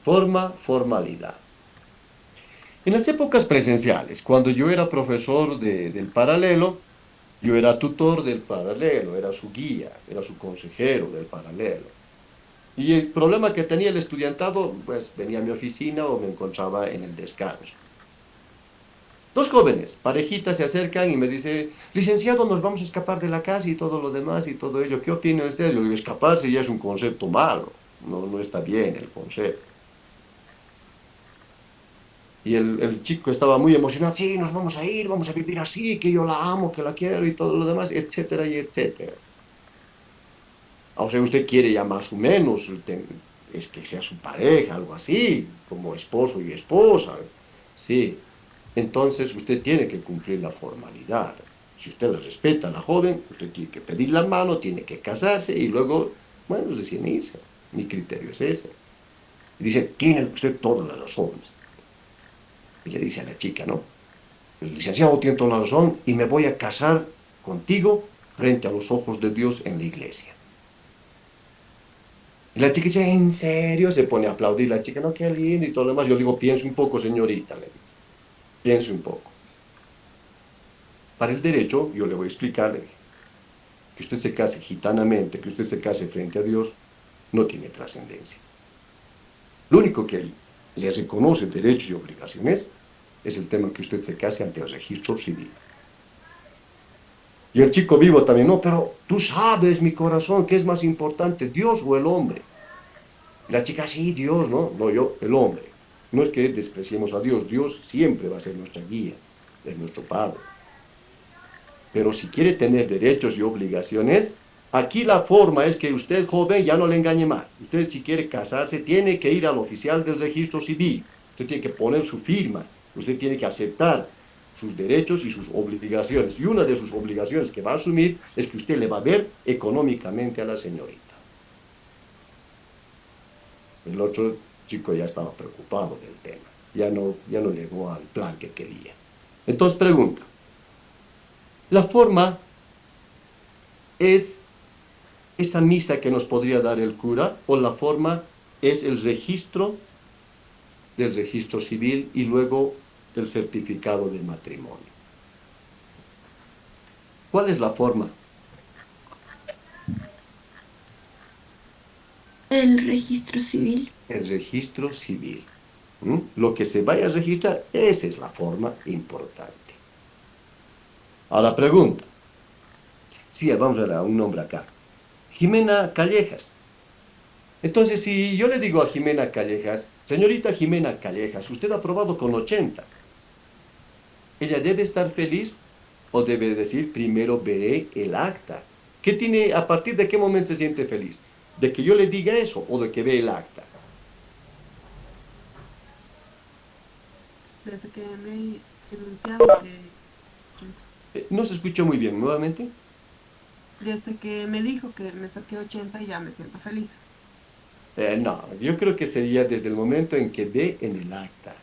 A: Forma, formalidad. En las épocas presenciales, cuando yo era profesor del paralelo, yo era tutor del paralelo, era su guía, era su consejero del paralelo. Y el problema que tenía el estudiantado, pues venía a mi oficina o me encontraba en el descanso. Dos jóvenes, parejitas, se acercan y me dice, licenciado, nos vamos a escapar de la casa y todo lo demás y todo ello. ¿Qué opina usted? Yo digo, escaparse ya es un concepto malo, no está bien el concepto. Y el chico estaba muy emocionado, sí, nos vamos a ir, vamos a vivir así, que yo la amo, que la quiero y todo lo demás, etcétera y etcétera. O sea, usted quiere ya más o menos, es que sea su pareja, algo así, como esposo y esposa. Sí, entonces usted tiene que cumplir la formalidad. Si usted la respeta a la joven, usted tiene que pedir la mano, tiene que casarse y luego, bueno, recién irse. Mi criterio es ese. Y dice, tiene usted todas las razones. Y le dice a la chica, ¿no? El licenciado tiene toda la razón y me voy a casar contigo frente a los ojos de Dios en la iglesia. Y la chica dice, ¿en serio? Se pone a aplaudir. La chica, no, qué lindo y todo lo demás. Yo digo, piense un poco, señorita. Le digo, piense un poco. Para el derecho, yo le voy a explicarle que usted se case gitanamente, que usted se case frente a Dios, no tiene trascendencia. Lo único que le reconoce derechos y obligaciones es el tema que usted se case ante el registro civil. Y el chico vivo también, no, pero tú sabes, mi corazón, ¿qué es más importante, Dios o el hombre? Y la chica, sí, Dios, ¿no? No, yo, el hombre. No es que despreciemos a Dios, Dios siempre va a ser nuestra guía, es nuestro Padre. Pero si quiere tener derechos y obligaciones, aquí la forma es que usted, joven, ya no le engañe más. Usted, si quiere casarse, tiene que ir al oficial del registro civil. Usted tiene que poner su firma. Usted tiene que aceptar sus derechos y sus obligaciones. Y una de sus obligaciones que va a asumir es que usted le va a ver económicamente a la señorita. El otro chico ya estaba preocupado del tema. Ya no llegó al plan que quería. Entonces pregunta. La forma es esa misa que nos podría dar el cura, o la forma es el registro del registro civil y luego el certificado de matrimonio. ¿Cuál es la forma?
C: El registro civil.
A: El registro civil. Lo que se vaya a registrar, esa es la forma importante. Ahora pregunta. Sí, vamos a ver a un nombre acá. Jimena Callejas. Entonces, si yo le digo a Jimena Callejas, señorita Jimena Callejas, usted ha aprobado con 80. ¿Ella debe estar feliz o debe decir, primero veré el acta? ¿Qué tiene, a partir de qué momento se siente feliz? ¿De que yo le diga eso o de que ve el acta?
H: Desde que me he enunciado que...
A: No se escuchó muy bien, nuevamente.
H: Desde que me dijo que me saqué 80 y ya me siento feliz.
A: No, yo creo que sería desde el momento en que ve en el acta.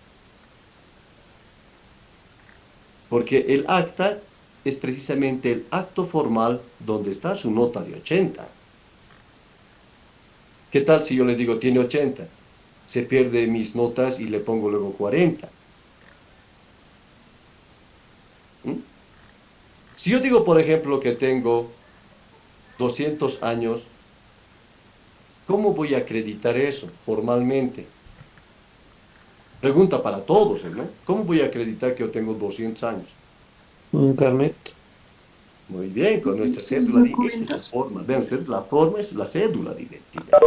A: Porque el acta es precisamente el acto formal donde está su nota de 80. ¿Qué tal si yo le digo tiene 80? Se pierde mis notas y le pongo luego 40. Si yo digo, por ejemplo, que tengo 200 años, ¿cómo voy a acreditar eso formalmente? Pregunta para todos, ¿no? ¿Cómo voy a acreditar que yo tengo 200 años?
B: Un carnet.
A: Muy bien, con nuestra
C: Sus
A: cédula de identidad.
C: documentos.
A: Esa es la forma. Vean ustedes, la forma es la cédula de identidad.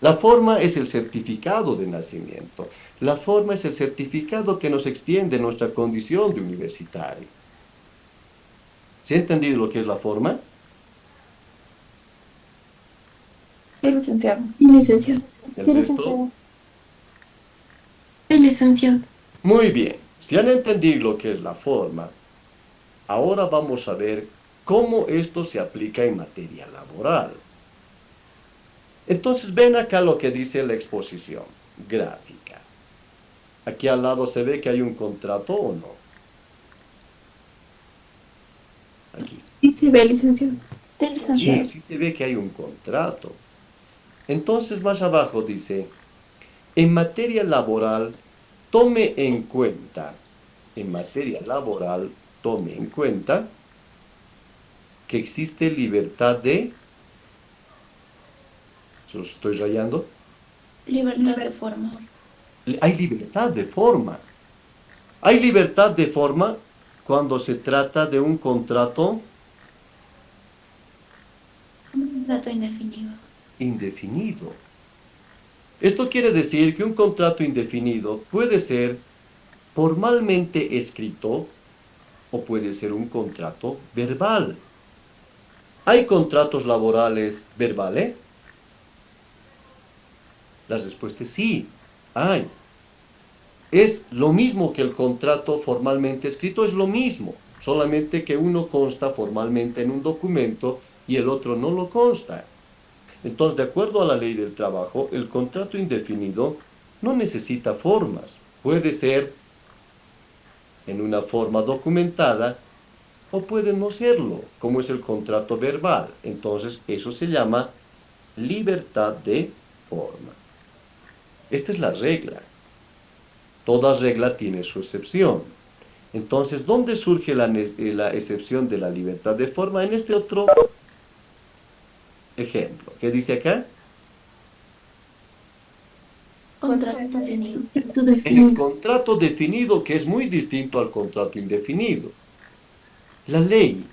A: La forma es el certificado de nacimiento. La forma es el certificado que nos extiende nuestra condición de universitario. ¿Se ha entendido lo que es la forma?
E: Sí, licenciado.
C: Y licenciado.
A: ¿El
E: Sí,
A: resto?
E: licenciado.
C: El licenciado.
A: Muy bien. Si han entendido lo que es la forma, ahora vamos a ver cómo esto se aplica en materia laboral. Entonces ven acá lo que dice la exposición gráfica. Aquí al lado se ve que hay un contrato o no. Aquí.
C: Y se ve, licenciado.
E: Sí, licenciado.
A: Sí se ve que hay un contrato. Entonces más abajo dice, en materia laboral, tome en cuenta que existe libertad de... ¿Se los estoy rayando?
G: Libertad de forma.
A: Hay libertad de forma. Hay libertad de forma cuando se trata de un contrato
G: Un contrato indefinido.
A: indefinido. Esto quiere decir que un contrato indefinido puede ser formalmente escrito o puede ser un contrato verbal. ¿Hay contratos laborales verbales? La respuesta es sí, hay. Es lo mismo que el contrato formalmente escrito, es lo mismo, solamente que uno consta formalmente en un documento y el otro no lo consta. Entonces, de acuerdo a la ley del trabajo, el contrato indefinido no necesita formas. Puede ser en una forma documentada o puede no serlo, como es el contrato verbal. Entonces, eso se llama libertad de forma. Esta es la regla. Toda regla tiene su excepción. Entonces, ¿dónde surge la excepción de la libertad de forma? En este otro ejemplo. ¿Qué dice acá?
G: Contrato indefinido.
C: Contrato
A: En el
C: definido.
A: contrato definido, que es muy distinto al contrato indefinido. La ley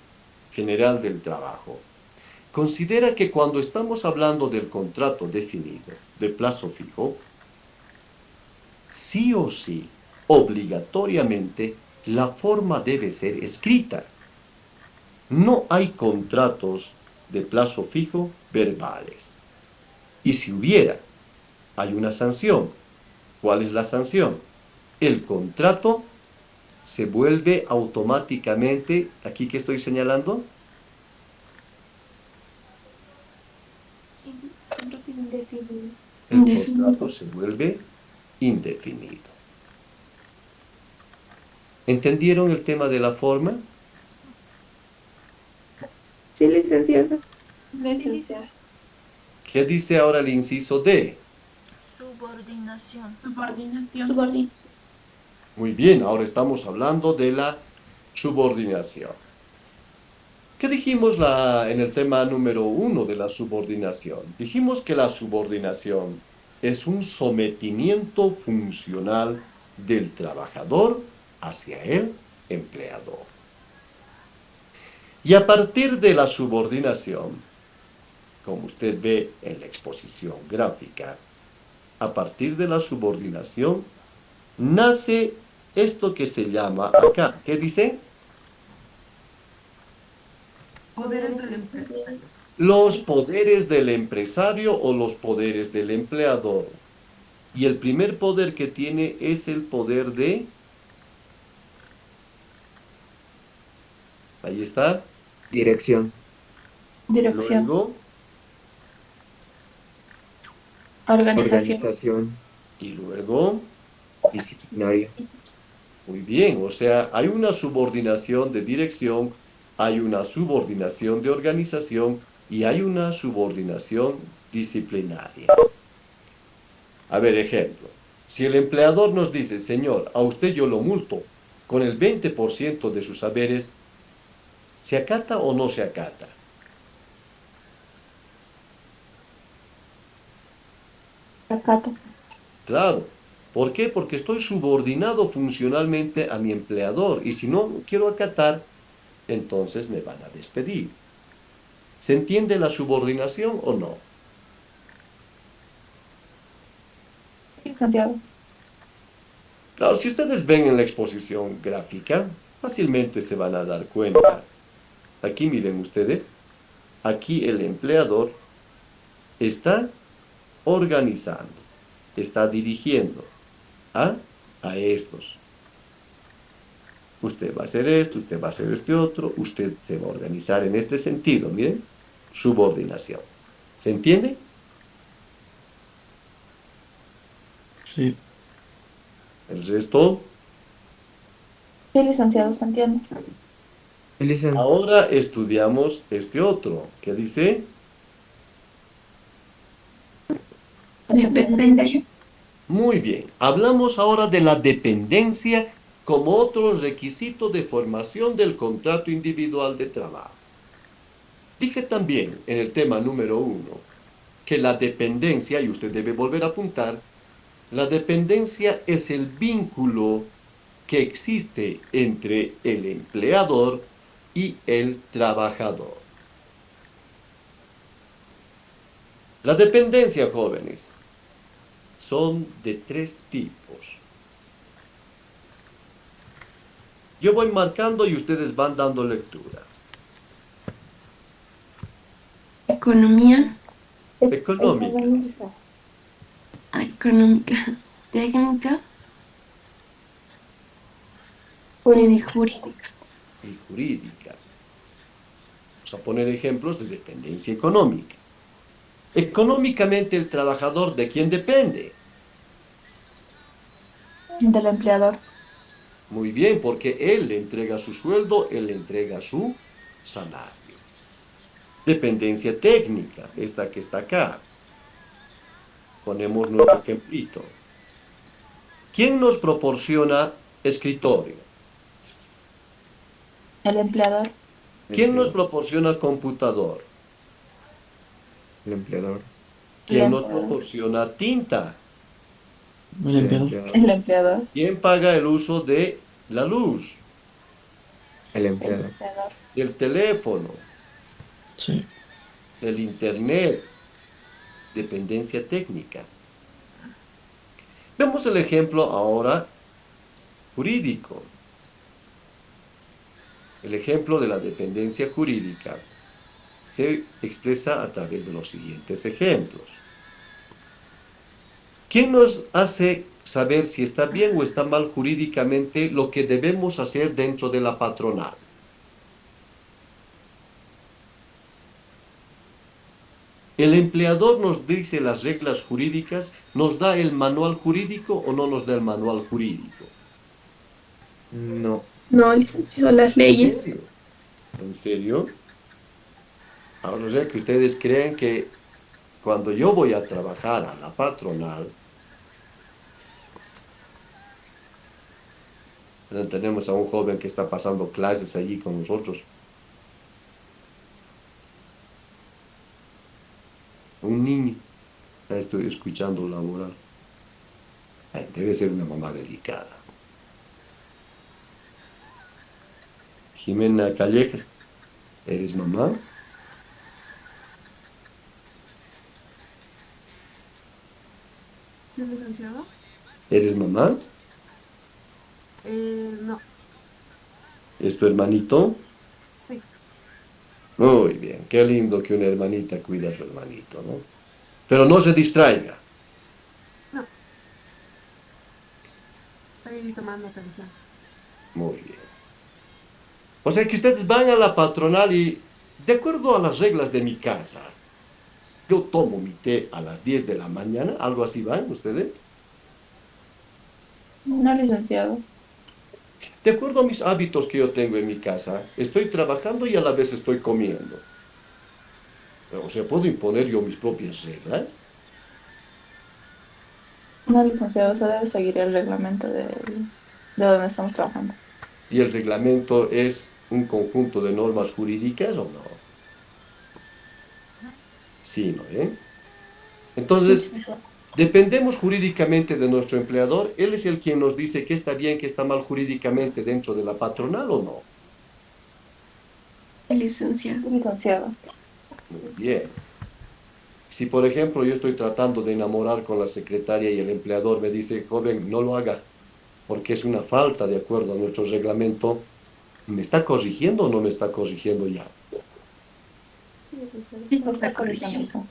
A: General del Trabajo. Considera que cuando estamos hablando del contrato definido, de plazo fijo, sí o sí, obligatoriamente, la forma debe ser escrita. No hay contratos de plazo fijo verbales. Y si hubiera, hay una sanción. ¿Cuál es la sanción? El contrato se vuelve automáticamente, aquí que estoy señalando,
G: Indefinido.
A: el
C: Indefinido.
A: contrato se vuelve indefinido. ¿Entendieron el tema de la forma?
C: Sí, licenciada.
E: Licenciado.
A: ¿Qué dice ahora el inciso D?
I: Subordinación.
G: Subordinación.
A: Muy bien, ahora estamos hablando de la subordinación. ¿Qué dijimos en el tema número 1 de la subordinación? Dijimos que la subordinación es un sometimiento funcional del trabajador hacia el empleador. Y a partir de la subordinación, como usted ve en la exposición gráfica, a partir de la subordinación nace esto que se llama acá. ¿Qué dice?
H: Poderes del empresario.
A: Los poderes del empresario o los poderes del empleador. Y el primer poder que tiene es el poder de... Ahí está.
B: Dirección.
E: Dirección.
A: Luego,
E: Organización.
A: y luego,
B: Disciplinario.
A: muy bien, o sea, hay una subordinación de dirección, hay una subordinación de organización y hay una subordinación disciplinaria. A ver, ejemplo. Si el empleador nos dice, señor, a usted yo lo multo con el 20% de sus haberes, ¿se acata o no se acata?
E: Acata.
A: Claro. ¿Por qué? Porque estoy subordinado funcionalmente a mi empleador y si no quiero acatar, entonces me van a despedir. ¿Se entiende la subordinación o no?
E: Santiago.
A: Claro, si ustedes ven en la exposición gráfica, fácilmente se van a dar cuenta. Aquí miren ustedes, aquí el empleador está organizando, está dirigiendo a estos. Usted va a hacer esto, usted va a hacer este otro, usted se va a organizar en este sentido, miren, subordinación. ¿Se entiende?
D: Sí.
A: El resto.
E: Sí, licenciado, se entiende.
B: Elisa,
A: Ahora estudiamos este otro, que dice
C: Dependencia.
A: muy bien, hablamos ahora de la dependencia como otro requisito de formación del contrato individual de trabajo. Dije también en el tema número 1 que la dependencia, y usted debe volver a apuntar, la dependencia es el vínculo que existe entre el empleador y el trabajador. La dependencia, jóvenes, son de 3 tipos. Yo voy marcando y ustedes van dando lectura.
C: Economía.
A: Económica.
C: Económica. Técnica. Y jurídica.
A: Y jurídica. Vamos a poner ejemplos de dependencia económica. Económicamente el trabajador, ¿de quién depende?
E: Del empleador.
A: Muy bien, porque él le entrega su sueldo, él le entrega su salario. Dependencia técnica, esta que está acá. Ponemos nuestro ejemplito. ¿Quién nos proporciona escritorio?
E: El empleador.
A: ¿Quién nos proporciona computador?
B: el empleador.
A: ¿Quién nos proporciona tinta?
D: El empleador.
E: El empleador.
A: ¿Quién paga el uso de la luz?
B: El
E: El
B: empleador.
E: empleador.
A: el teléfono,
D: Sí.
A: el internet, dependencia técnica. Vemos el ejemplo ahora jurídico. El ejemplo de la dependencia jurídica se expresa a través de los siguientes ejemplos. ¿Quién nos hace saber si está bien o está mal jurídicamente lo que debemos hacer dentro de la patronal? ¿El empleador nos dice las reglas jurídicas, nos da el manual jurídico o no nos da el manual jurídico?
B: No.
C: No, licenciado, las
A: ¿En
C: leyes.
A: serio? ¿En serio? Ahora, o sea que ustedes creen que cuando yo voy a trabajar a la patronal, tenemos a un joven que está pasando clases allí con nosotros. Un niño. Ya estoy escuchando laboral. Debe ser una mamá delicada. Jimena Callejas, ¿eres mamá?
H: ¿Sí, licenciado?
A: ¿Eres mamá?
H: No.
A: ¿Es tu hermanito?
H: Sí.
A: Muy bien, qué lindo que una hermanita cuida a su hermanito, ¿no? Pero no se distraiga.
H: No. Estoy tomando atención.
A: Muy bien. O sea que ustedes van a la patronal y, de acuerdo a las reglas de mi casa, yo tomo mi té a las 10 de la mañana, algo así van ustedes.
E: No, licenciado.
A: De acuerdo a mis hábitos que yo tengo en mi casa, estoy trabajando y a la vez estoy comiendo. O sea, ¿puedo imponer yo mis propias reglas?
E: No, licenciado, se debe seguir el reglamento de donde estamos trabajando.
A: ¿Y el reglamento es un conjunto de normas jurídicas o no? Sí, ¿no? Entonces, dependemos jurídicamente de nuestro empleador. Él es el quien nos dice qué está bien, qué está mal jurídicamente dentro de la patronal o no.
C: El licenciado.
E: Licenciado.
A: Muy bien. Si, por ejemplo, yo estoy tratando de enamorar con la secretaria y el empleador me dice, joven, no lo haga, porque es una falta de acuerdo a nuestro reglamento, ¿me está corrigiendo o no me está corrigiendo ya?
C: Sí, está corrigiendo.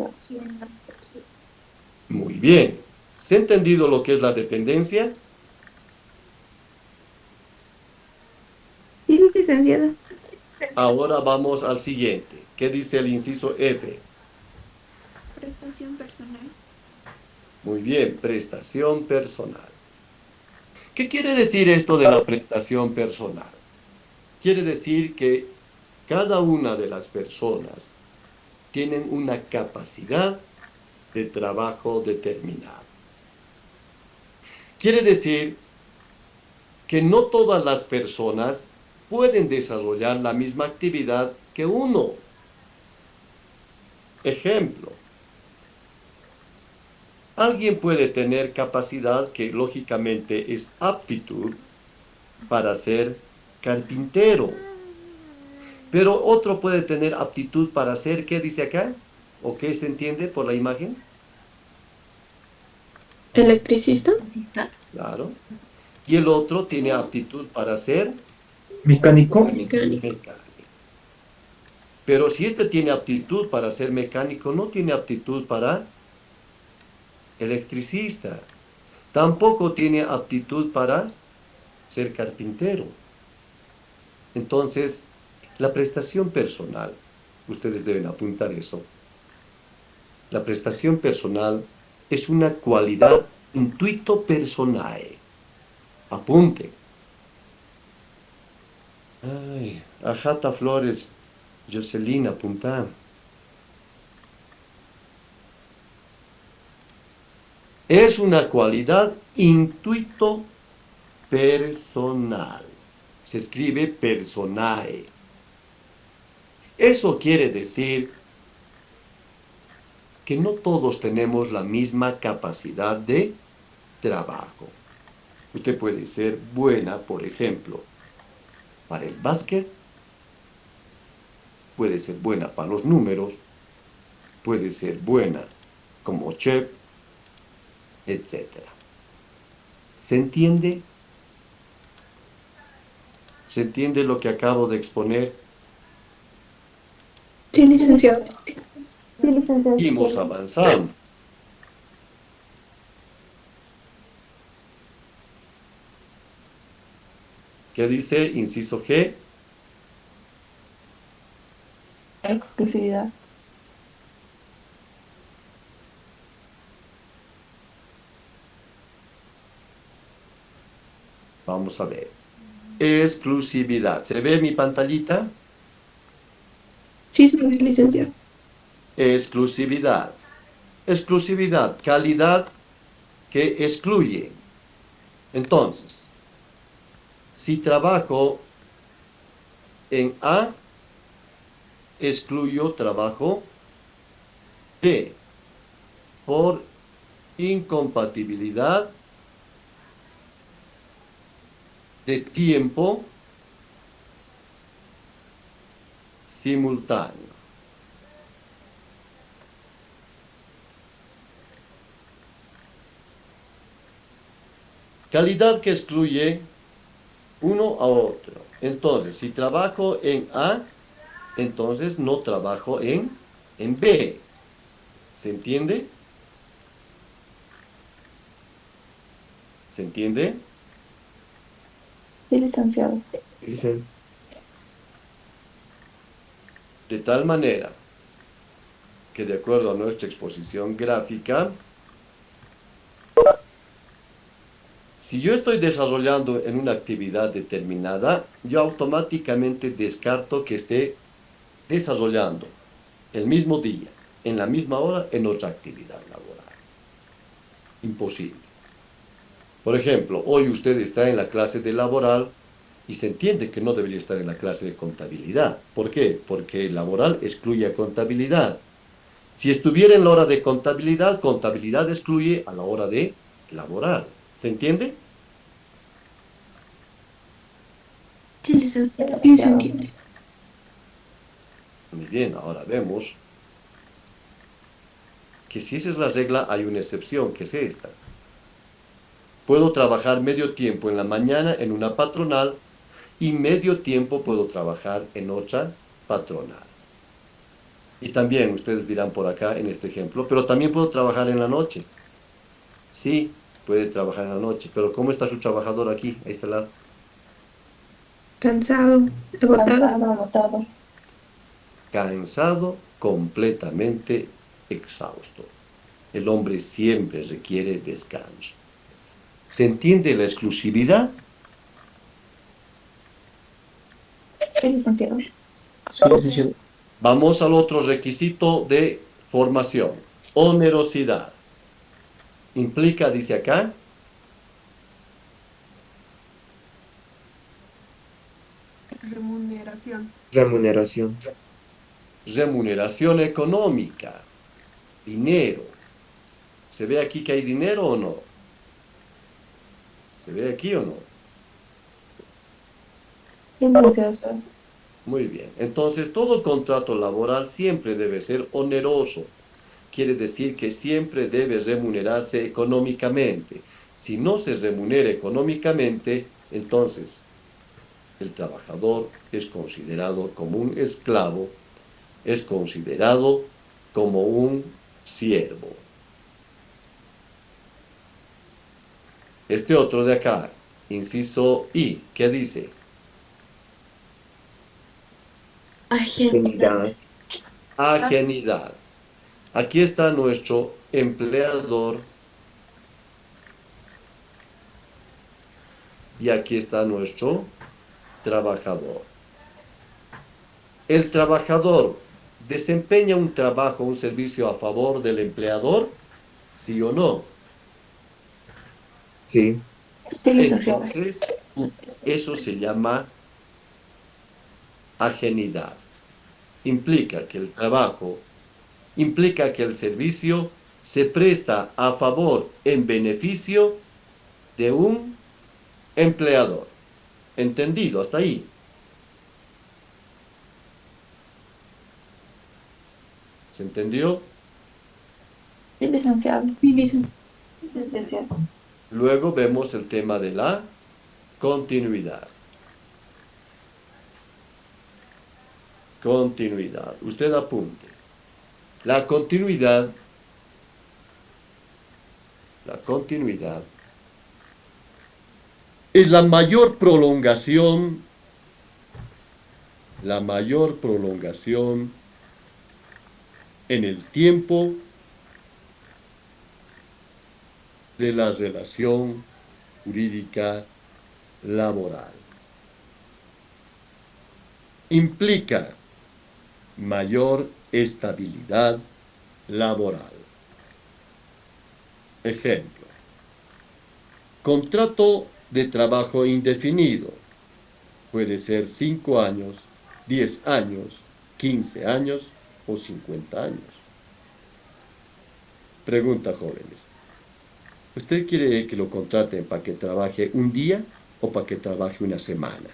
A: Muy bien. ¿Se ha entendido lo que es la dependencia?
C: Sí, licenciado.
A: Ahora vamos al siguiente. ¿Qué dice el inciso F?
C: Prestación personal.
A: Muy bien, prestación personal. ¿Qué quiere decir esto de la prestación personal? Quiere decir que cada una de las personas tienen una capacidad de trabajo determinada. Quiere decir que no todas las personas pueden desarrollar la misma actividad que uno. Ejemplo, alguien puede tener capacidad que lógicamente es aptitud para ser carpintero, pero otro puede tener aptitud para ser, ¿qué dice acá? ¿O qué se entiende por la imagen?
C: Electricista.
A: Claro. Y el otro tiene aptitud para ser
B: Mecánico.
A: mecánico. Pero si este tiene aptitud para ser mecánico, no tiene aptitud para electricista. Tampoco tiene aptitud para ser carpintero. Entonces, la prestación personal, ustedes deben apuntar eso. La prestación personal es una cualidad intuito personae. Apunten. Ay, Ajata Flores, Jocelyn, apunta. Es una cualidad intuito personal. Se escribe personae. Eso quiere decir que no todos tenemos la misma capacidad de trabajo. Usted puede ser buena, por ejemplo, para el básquet, puede ser buena para los números, puede ser buena como chef, etc. ¿Se entiende? ¿Se entiende lo que acabo de exponer?
C: Sí, licenciado.
E: Sí, licenciado.
A: Seguimos avanzando. ¿Qué dice inciso G?
E: Exclusividad.
A: Vamos a ver. Exclusividad. ¿Se ve mi pantallita?
C: Sí, señor licenciado.
A: Exclusividad. Exclusividad, calidad que excluye. Entonces, si trabajo en A, excluyo trabajo B por incompatibilidad de tiempo simultáneo. Calidad que excluye uno a otro. Entonces, si trabajo en A, entonces no trabajo en B. ¿Se entiende? ¿Se entiende?
E: Sí, licenciado.
B: Licenciado.
A: De tal manera que de acuerdo a nuestra exposición gráfica, si yo estoy desarrollando en una actividad determinada, yo automáticamente descarto que esté desarrollando el mismo día, en la misma hora, en otra actividad laboral. Imposible. Por ejemplo, hoy usted está en la clase de laboral y se entiende que no debería estar en la clase de contabilidad. ¿Por qué? Porque laboral excluye a contabilidad. Si estuviera en la hora de contabilidad, contabilidad excluye a la hora de laboral. ¿Se entiende?
C: Sí, licenciado. Sí, se entiende.
A: Muy bien, ahora vemos que si esa es la regla, hay una excepción, que es esta. Puedo trabajar medio tiempo en la mañana en una patronal y medio tiempo puedo trabajar en otra patronal. Y también, ustedes dirán por acá en este ejemplo, pero también puedo trabajar en la noche. Sí, puede trabajar en la noche, pero ¿cómo está su trabajador aquí? Ahí está la...
C: Cansado, agotado.
E: Cansado, agotado.
A: Cansado, completamente exhausto. El hombre siempre requiere descanso. ¿Se entiende la exclusividad?
E: Sí, licenciado.
D: Sí, licenciado.
A: Vamos al otro requisito de formación. Onerosidad. Implica, dice acá,
H: Remuneración.
B: Remuneración.
A: remuneración económica, dinero. ¿Se ve aquí que hay dinero o no? ¿Se ve aquí o no?
E: Sí, licenciado.
A: Muy bien. Entonces, todo contrato laboral siempre debe ser oneroso. Quiere decir que siempre debe remunerarse económicamente. Si no se remunera económicamente, entonces el trabajador es considerado como un esclavo, es considerado como un siervo. Este otro de acá, inciso I, ¿qué dice?
B: Ajenidad.
A: Ajenidad. Aquí está nuestro empleador y aquí está nuestro trabajador. El trabajador desempeña un trabajo, un servicio a favor del empleador, ¿sí o no?
B: Sí.
E: Sí, licenciado.
A: Entonces, eso se llama ajenidad. Implica que el trabajo, implica que el servicio se presta a favor, en beneficio de un empleador. ¿Entendido hasta ahí? ¿Se entendió?
E: Sí, licenciado.
C: Sí, licenciado.
E: Licenciado.
A: Luego vemos el tema de la continuidad. Continuidad. Usted apunte. La continuidad es la mayor prolongación en el tiempo de la relación jurídica laboral. Implica mayor estabilidad laboral. Ejemplo: contrato de trabajo indefinido. Puede ser 5 años, 10 años, 15 años o 50 años. Pregunta, jóvenes. ¿Usted quiere que lo contraten para que trabaje un día o para que trabaje una semana?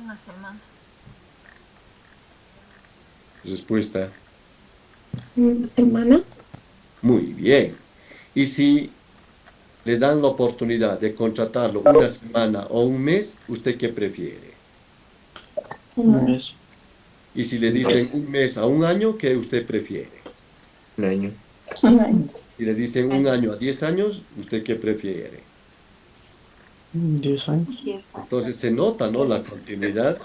I: Una semana.
A: Respuesta.
C: Una semana.
A: Muy bien. Y si le dan la oportunidad de contratarlo una semana o un mes, ¿usted qué prefiere?
D: Un mes.
A: Y si le dicen un mes a un año, ¿qué usted prefiere?
B: Un año.
A: Si le dicen un año a 10 años, ¿usted qué prefiere?
D: 10 años.
A: Entonces se nota, ¿no? La continuidad.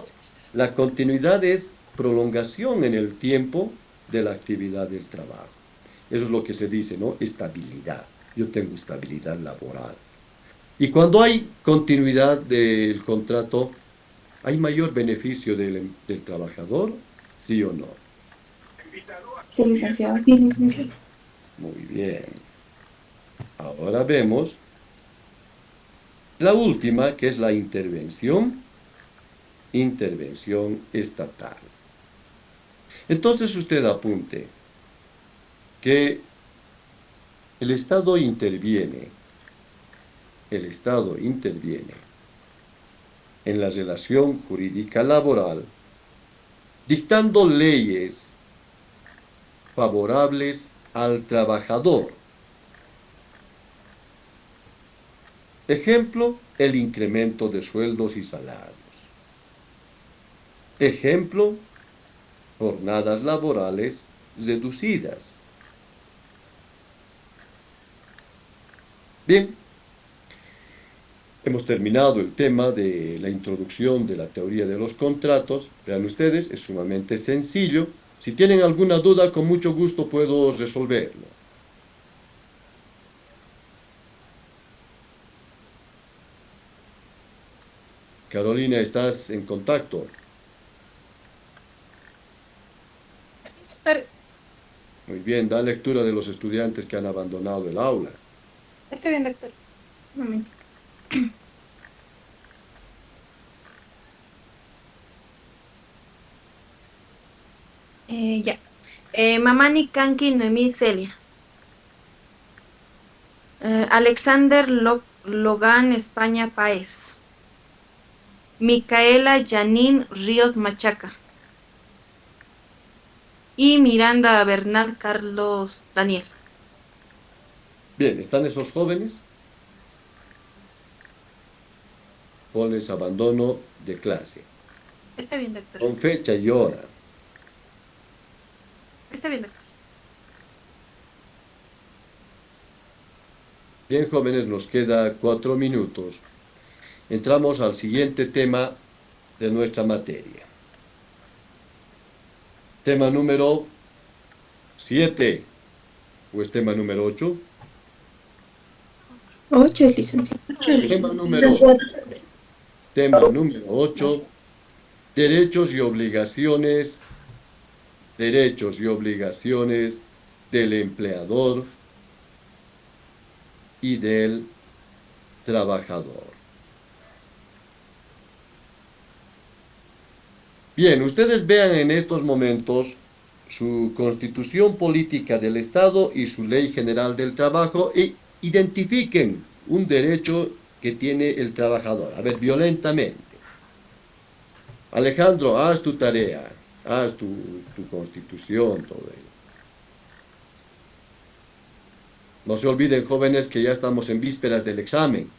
A: La continuidad es prolongación en el tiempo de la actividad del trabajo. Eso es lo que se dice, ¿no? Estabilidad. Yo tengo estabilidad laboral. Y cuando hay continuidad del contrato, ¿hay mayor beneficio del trabajador? ¿Sí o no?
E: Sí, licenciado.
C: Sí, licenciado.
A: Muy bien. Ahora vemos la última, que es la intervención estatal. Entonces usted apunte que el Estado interviene en la relación jurídica laboral, dictando leyes favorables al trabajador. Ejemplo, el incremento de sueldos y salarios. Ejemplo, jornadas laborales reducidas. Bien, hemos terminado el tema de la introducción de la teoría de los contratos. Vean ustedes, es sumamente sencillo. Si tienen alguna duda, con mucho gusto puedo resolverlo. Carolina, ¿estás en contacto? Muy bien, da lectura de los estudiantes que han abandonado el aula.
F: Está bien, doctor. Un momentito. Ya. Mamani Kanki Noemí Celia. Alexander Logan España Páez. Micaela Janine Ríos Machaca. Y Miranda Bernal Carlos Daniel.
A: Bien, ¿están esos jóvenes? Ponles abandono de clase.
F: Está bien, doctor.
A: Con fecha y hora.
F: Está bien, doctor.
A: Bien, jóvenes, nos queda 4 minutos. Entramos al siguiente tema de nuestra materia. Tema número 7. ¿O es tema número 8?
C: 8, licenciado.
A: Tema número 8. Derechos y obligaciones del empleador y del trabajador. Bien, ustedes vean en estos momentos su Constitución Política del Estado y su Ley General del Trabajo e identifiquen un derecho que tiene el trabajador. A ver, violentamente. Alejandro, haz tu tarea. Haz tu constitución, todo ello. No se olviden, jóvenes, que ya estamos en vísperas del examen.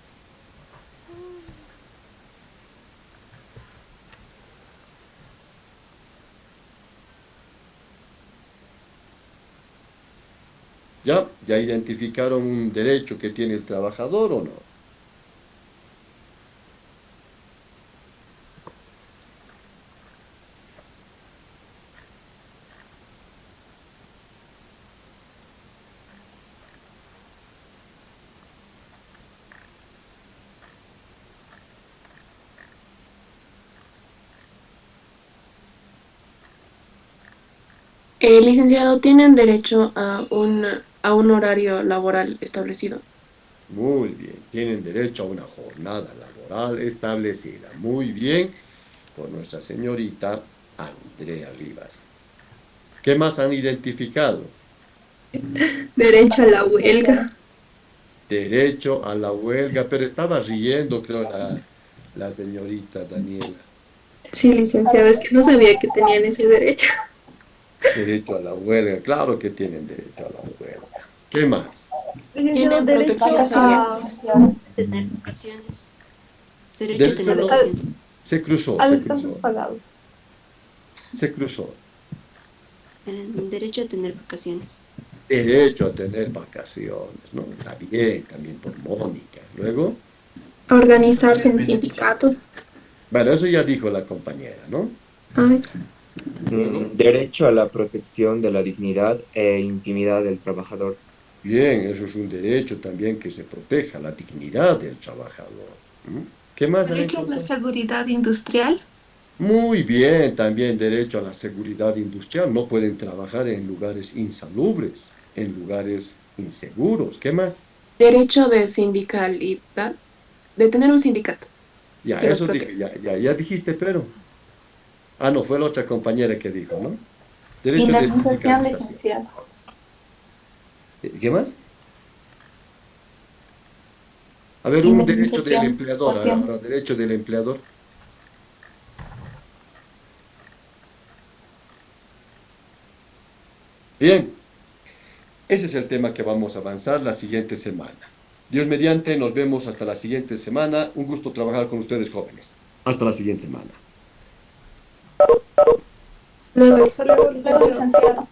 A: ¿Ya identificaron un derecho que tiene el trabajador o no?
C: Licenciado, ¿tienen derecho a un horario laboral establecido?
A: Muy bien, tienen derecho a una jornada laboral establecida. Muy bien, por nuestra señorita Andrea Rivas. ¿Qué más han identificado?
C: Derecho a la huelga.
A: Derecho a la huelga, pero estaba riendo, creo, la señorita Daniela.
C: Sí, licenciado, es que no sabía que tenían ese derecho.
A: Derecho a la huelga, claro que tienen derecho a la huelga. ¿Qué más?
C: Tienen protección
E: Vacaciones.
G: Tener vacaciones. Derecho a
A: Derecho
G: tener
A: no,
G: vacaciones.
A: se cruzó. Se cruzó.
G: Derecho a tener vacaciones.
A: Derecho a tener vacaciones, ¿no? Está bien, también por Mónica. Luego,
C: Organizarse en sindicatos.
A: bueno, eso ya dijo la compañera, ¿no?
C: Ay,
B: Derecho a la protección de la dignidad e intimidad del trabajador.
A: Bien, eso es un derecho también que se proteja la dignidad del trabajador. ¿Mm? ¿Qué más han
C: derecho a la
A: encontrado?
C: seguridad industrial.
A: Muy bien, también derecho a la seguridad industrial. No pueden trabajar en lugares insalubres, en lugares inseguros. ¿Qué más?
C: Derecho de sindicalidad, de tener un sindicato.
A: Ya,
C: Que los
A: eso dije,
C: proteja.
A: ya dijiste, pero. Ah, no, fue la otra compañera que dijo, ¿no? Derecho de
E: Indemnización,
A: sindicalización.
E: licenciado.
A: ¿Qué más? A ver, un derecho del
E: Indemnización
A: empleador,
E: por tiempo.
A: ahora, derecho del empleador. Bien, ese es el tema que vamos a avanzar la siguiente semana. Dios mediante, nos vemos hasta la siguiente semana. Un gusto trabajar con ustedes, jóvenes. Hasta la siguiente semana.
C: Luego,
E: Luego, licenciado.